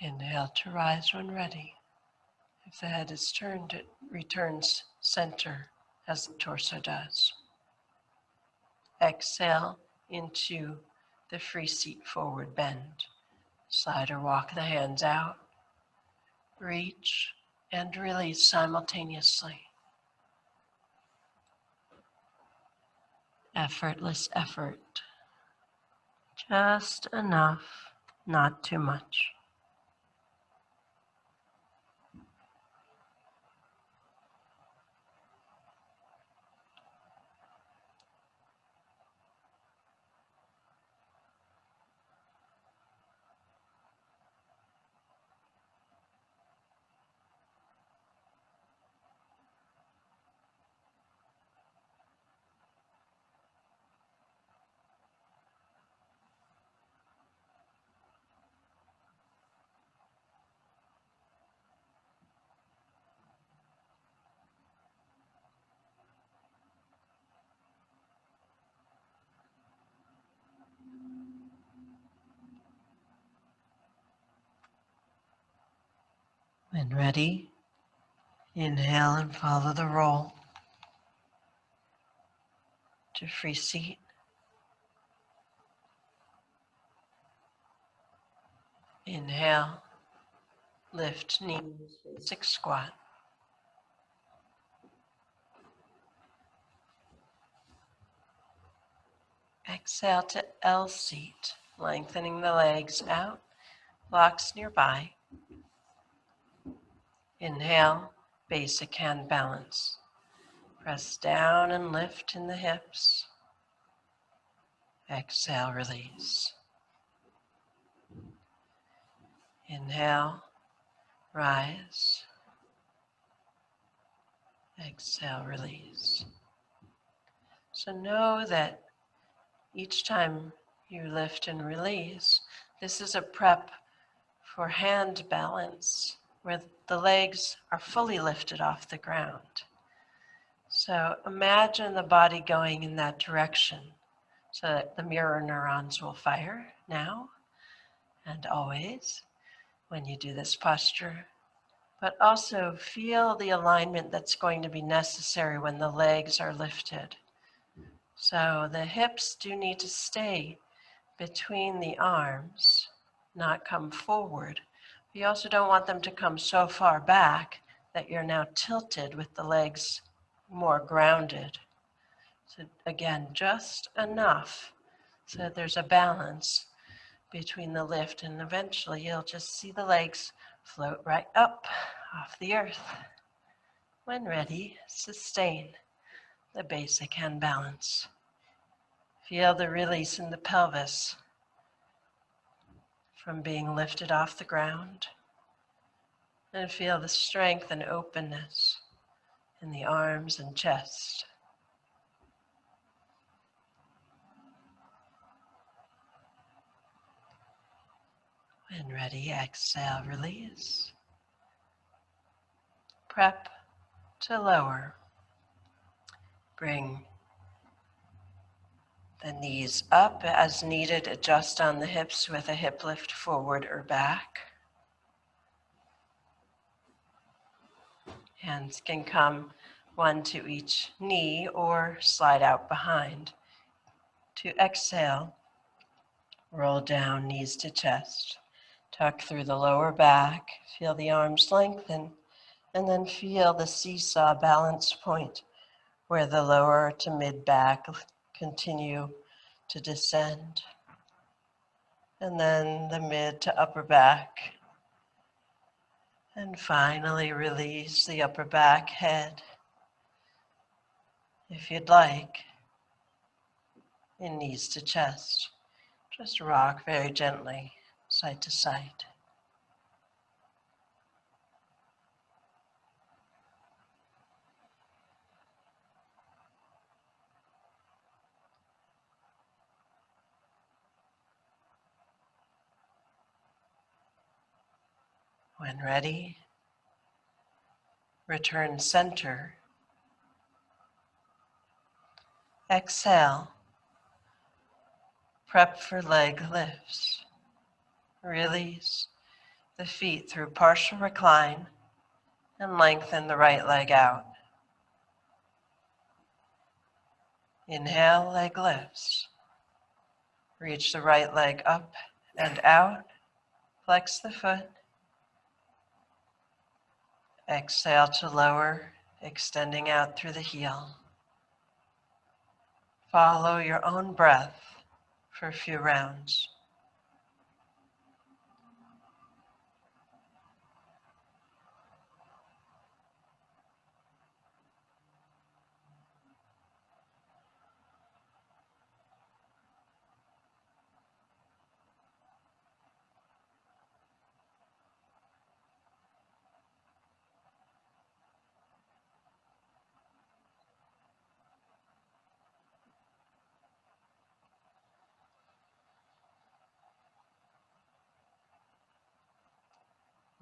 Inhale to rise when ready. If the head is turned, it returns center as the torso does. Exhale into the free seat forward bend. Slide or walk the hands out. Reach and release simultaneously. Effortless effort. Just enough, not too much. When ready, inhale and follow the roll to free seat. Inhale, lift knees, basic squat. Exhale to L seat, lengthening the legs out, blocks nearby. Inhale, basic hand balance. Press down and lift in the hips. Exhale, release. Inhale, rise. Exhale, release. So know that each time you lift and release, this is a prep for hand balance where the legs are fully lifted off the ground. So imagine the body going in that direction so that the mirror neurons will fire now and always when you do this posture. But also feel the alignment that's going to be necessary when the legs are lifted. So the hips do need to stay between the arms, not come forward. You also don't want them to come so far back that you're now tilted with the legs more grounded. So again, just enough so that there's a balance between the lift, and eventually you'll just see the legs float right up off the earth. When ready, sustain the basic hand balance. Feel the release in the pelvis from being lifted off the ground, and feel the strength and openness in the arms and chest. When ready, exhale, release. Prep to lower. Bring the knees up as needed. Adjust on the hips with a hip lift forward or back. Hands can come one to each knee or slide out behind. To exhale, roll down, knees to chest. Tuck through the lower back, feel the arms lengthen, and then feel the seesaw balance point where the lower to mid back continue to descend. And then the mid to upper back. And finally release the upper back, head. If you'd like, in knees to chest. Just rock very gently, side to side. When ready, return center. Exhale. Prep for leg lifts. Release the feet through partial recline and lengthen the right leg out. Inhale, leg lifts. Reach the right leg up and out. Flex the foot. Exhale to lower, extending out through the heel. Follow your own breath for a few rounds.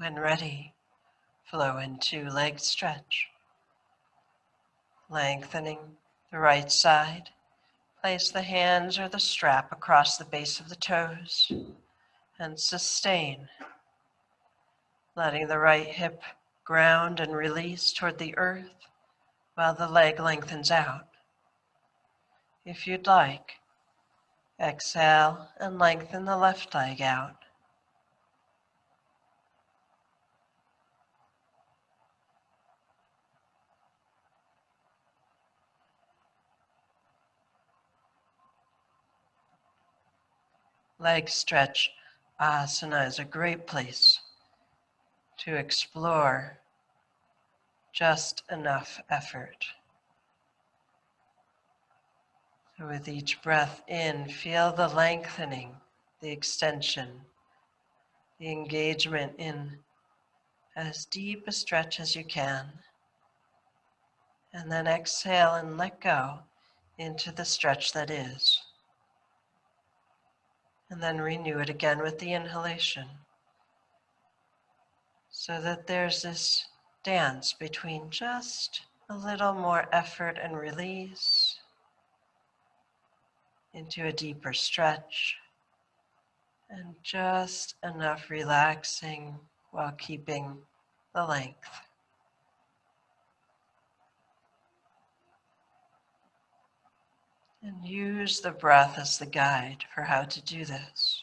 When ready, flow into leg stretch. Lengthening the right side. Place the hands or the strap across the base of the toes and sustain. letting the right hip ground and release toward the earth while the leg lengthens out. If you'd like, exhale and lengthen the left leg out. Leg stretch asana is a great place to explore just enough effort. So with each breath in, feel the lengthening, the extension, the engagement in as deep a stretch as you can. And then exhale and let go into the stretch that is. And then renew it again with the inhalation. So that there's this dance between just a little more effort and release into a deeper stretch, and just enough relaxing while keeping the length. And use the breath as the guide for how to do this.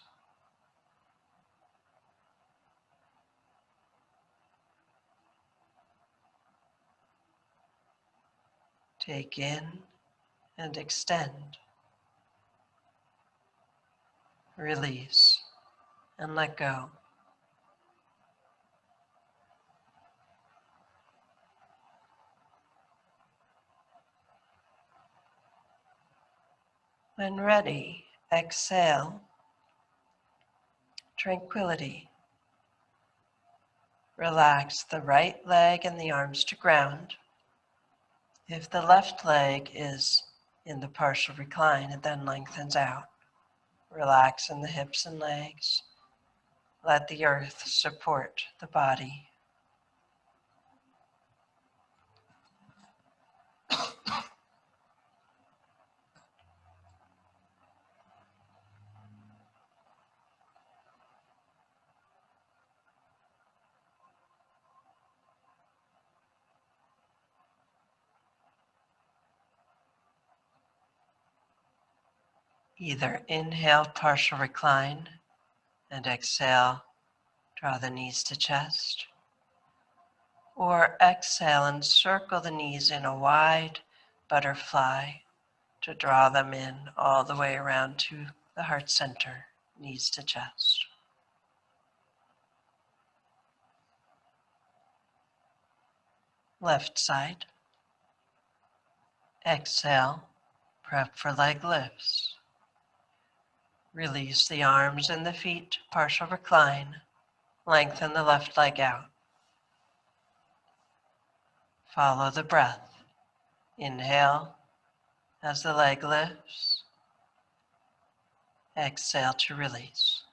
Take in and extend. Release and let go. When ready, exhale, tranquility. Relax the right leg and the arms to ground. If the left leg is in the partial recline, it then lengthens out. Relax in the hips and legs. Let the earth support the body. Either inhale, partial recline, and exhale, draw the knees to chest. Or exhale and circle the knees in a wide butterfly to draw them in all the way around to the heart center, knees to chest. Left side. Exhale, prep for leg lifts. Release the arms and the feet, partial recline. Lengthen the left leg out. Follow the breath. Inhale as the leg lifts. Exhale to release.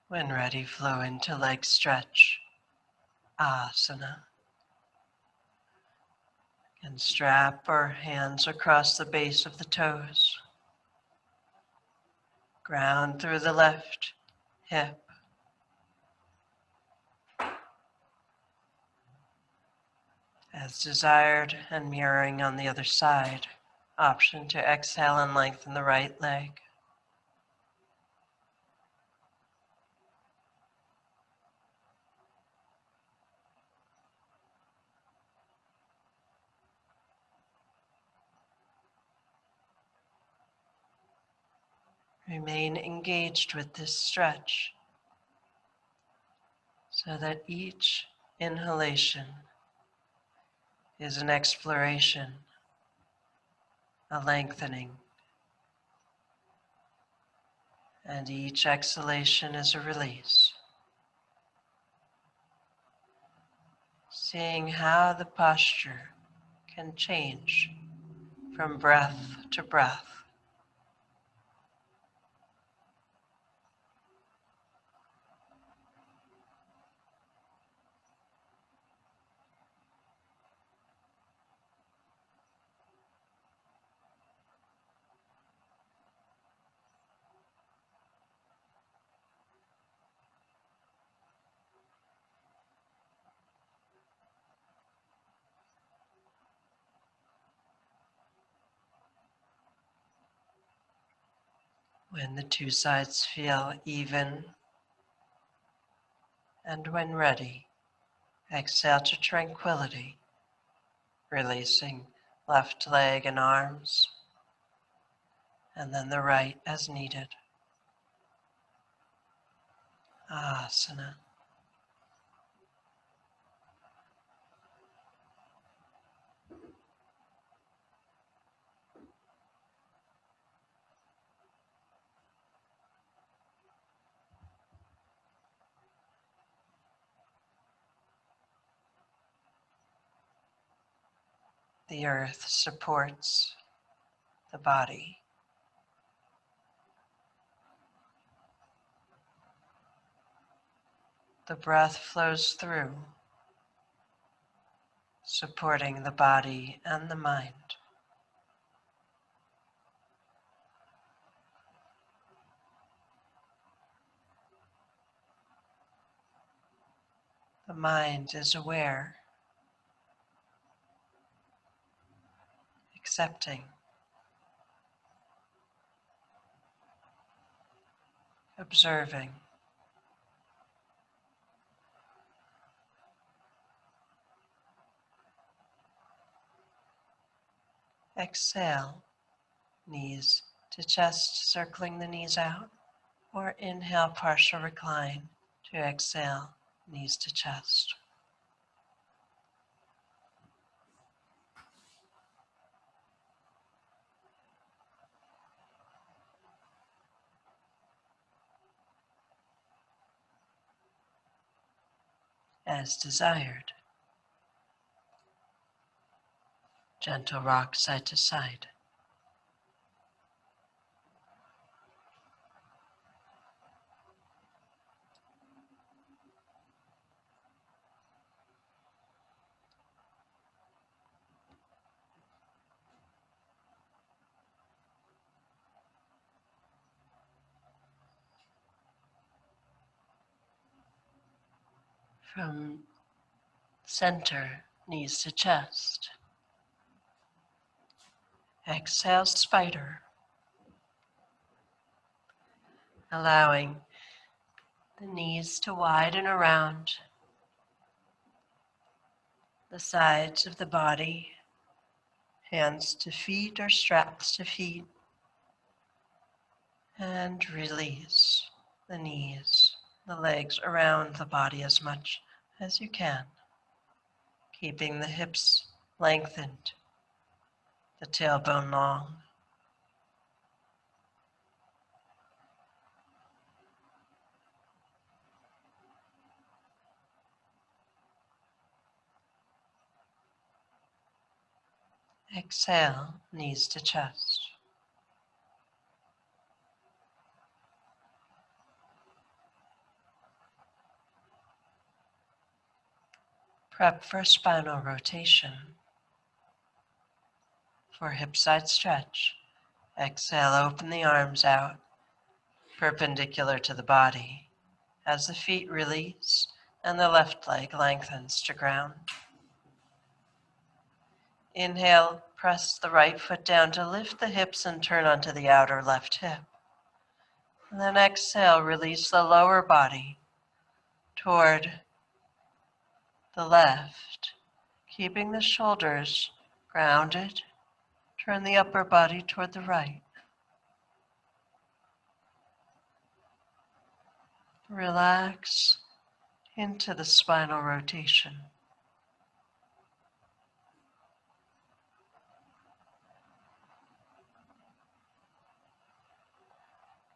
When ready, flow into leg stretch, asana. And strap our hands across the base of the toes. Ground through the left hip. As desired, and mirroring on the other side. Option to exhale and lengthen the right leg. Remain engaged with this stretch so that each inhalation is an exploration, a lengthening, and each exhalation is a release. Seeing how the posture can change from breath to breath. When the two sides feel even, and when ready, exhale to tranquility, releasing left leg and arms, and then the right as needed. Asana. The earth supports the body. The breath flows through, supporting the body and the mind. The mind is aware, accepting, observing. Exhale, knees to chest, circling the knees out, or inhale, partial recline to exhale, knees to chest. As desired. Gentle rock side to side. From center, knees to chest. Exhale, spider. Allowing the knees to widen around the sides of the body, hands to feet or straps to feet, and release the knees, the legs around the body as much as you can, keeping the hips lengthened, the tailbone long. Exhale, knees to chest. Prep for spinal rotation. For hip side stretch, exhale, open the arms out, perpendicular to the body, as the feet release and the left leg lengthens to ground. Inhale, press the right foot down to lift the hips and turn onto the outer left hip. And then exhale, release the lower body toward the left, keeping the shoulders grounded. Turn the upper body toward the right. Relax into the spinal rotation.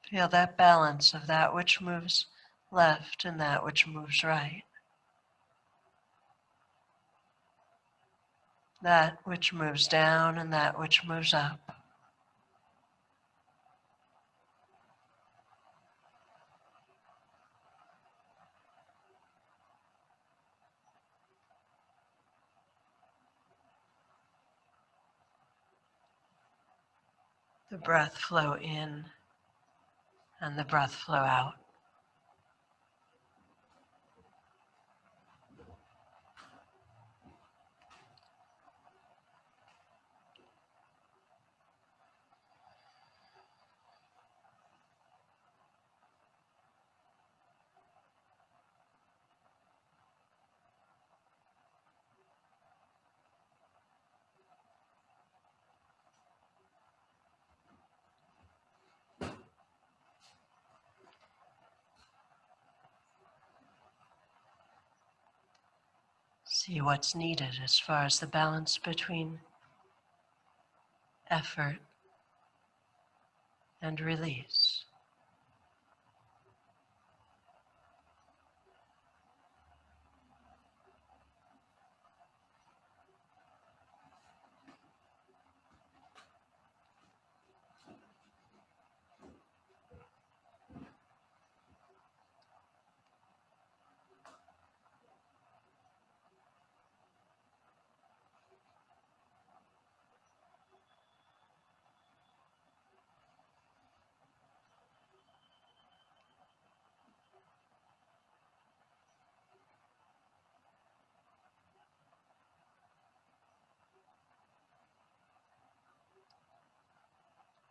Feel that balance of that which moves left and that which moves right. That which moves down and that which moves up. The breath flow in and the breath flow out. See what's needed as far as the balance between effort and release.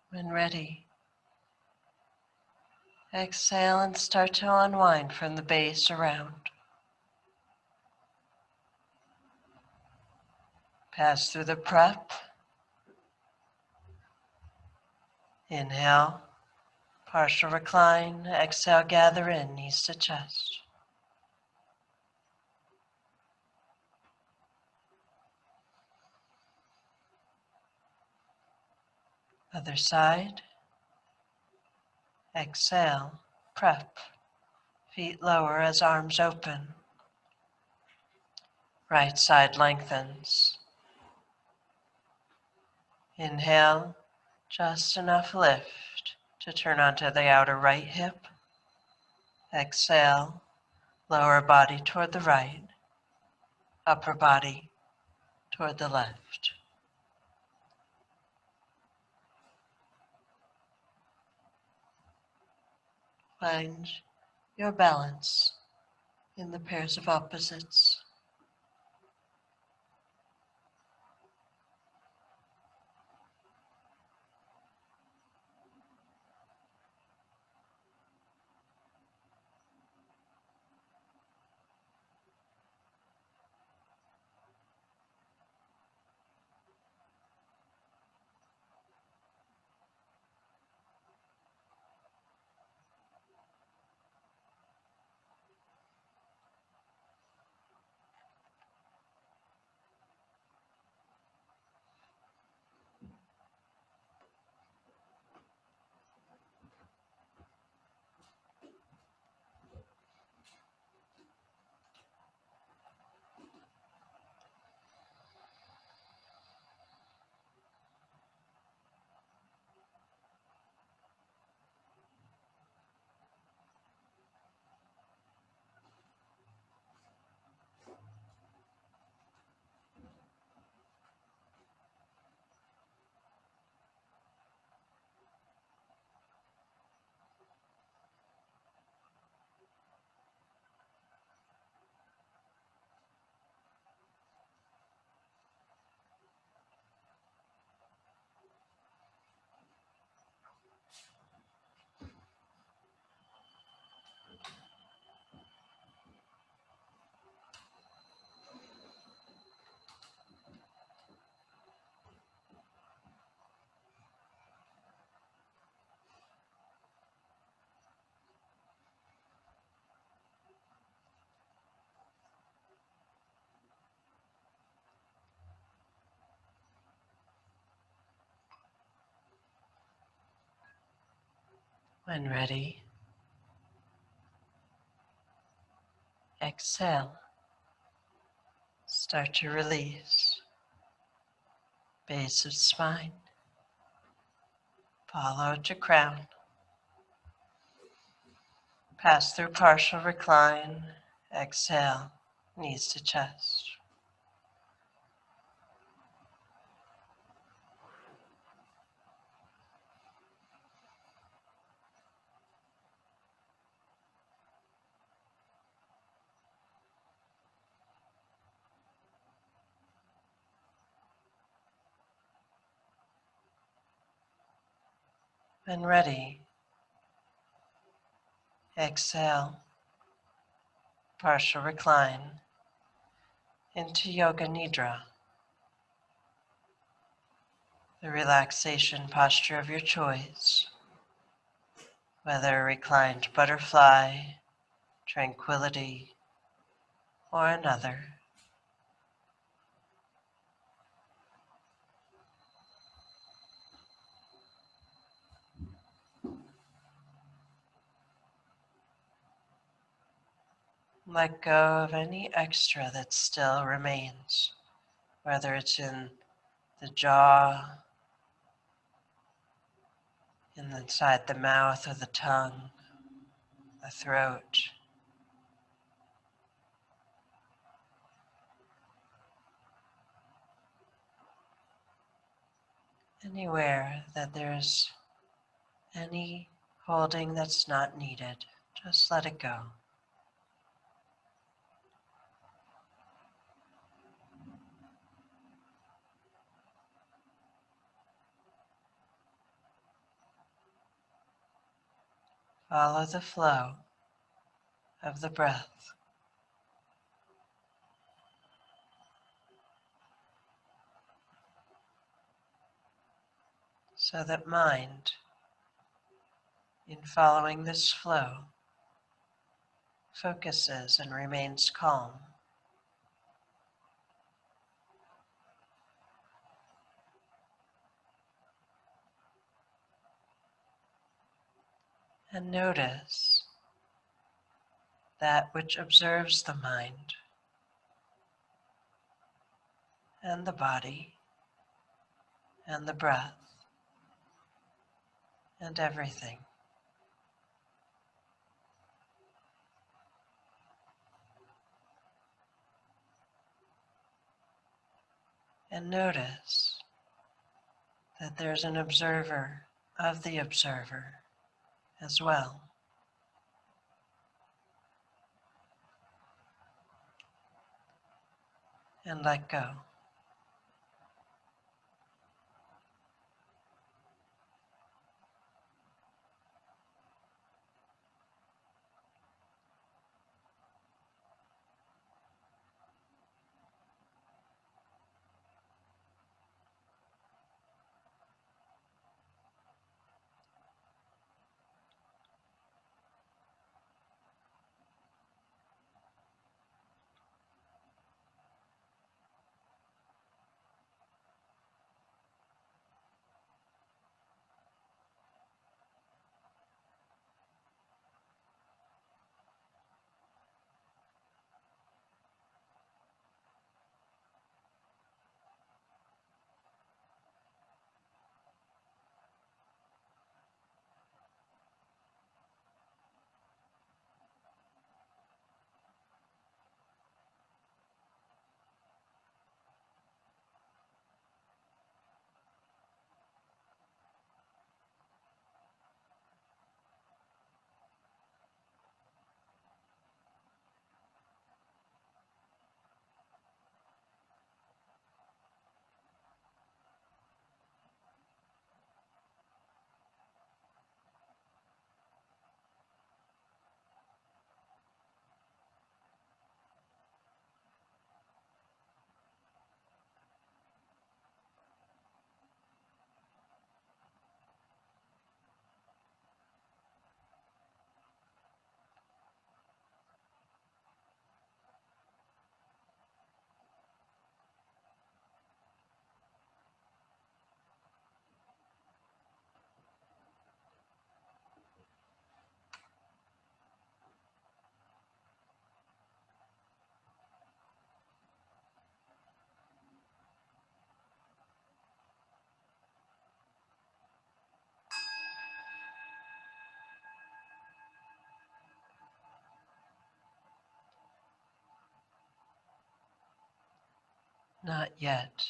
When ready, exhale and start to unwind from the base around. Pass through the prep. Inhale, partial recline. Exhale, gather in, knees to chest. Other side. Exhale, prep. Feet lower as arms open. Right side lengthens. Inhale, just enough lift to turn onto the outer right hip. Exhale, lower body toward the right, upper body toward the left. Find your balance in the pairs of opposites. When ready, exhale. Start to release. Base of spine. Follow to crown. Pass through partial recline. Exhale, knees to chest. When ready, exhale, partial recline into Yoga Nidra, the relaxation posture of your choice, whether a reclined butterfly, tranquility, or another. Let go of any extra that still remains, whether it's in the jaw, inside the mouth or the tongue, the throat. Anywhere that there's any holding that's not needed, just let it go. Follow the flow of the breath so that mind, in following this flow, focuses and remains calm. And notice that which observes the mind and the body and the breath and everything. And notice that there's an observer of the observer as well. And let go. not yet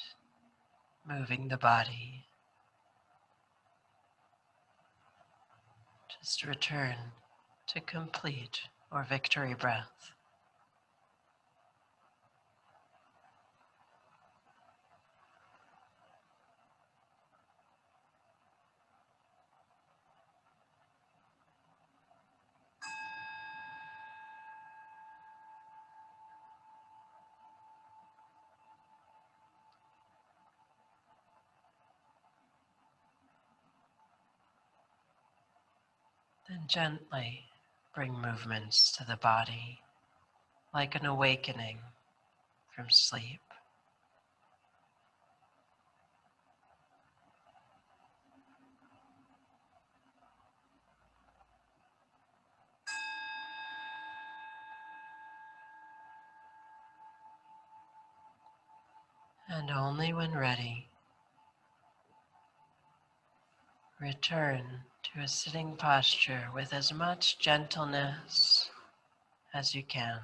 moving the body. Just return to complete or victory breath. Then gently bring movements to the body like an awakening from sleep. And only when ready, return to a sitting posture with as much gentleness as you can.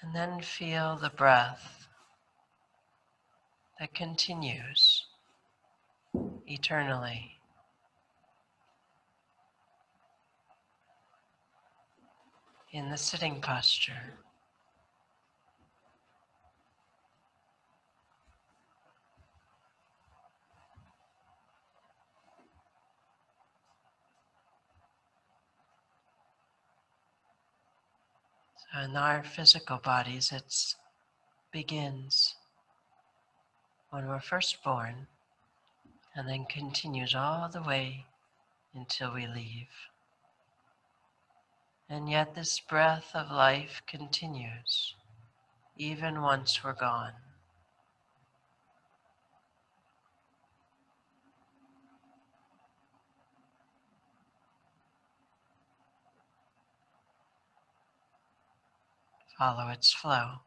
And then feel the breath that continues eternally. In the sitting posture. So in our physical bodies, it begins when we're first born and then continues all the way until we leave. And yet this breath of life continues even once we're gone. Follow its flow.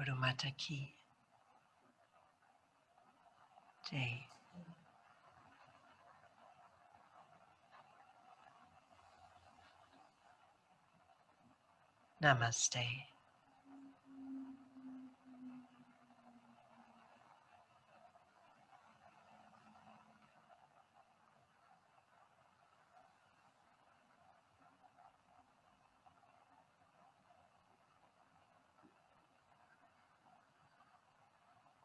Guru Mata Ki Jai. Namaste.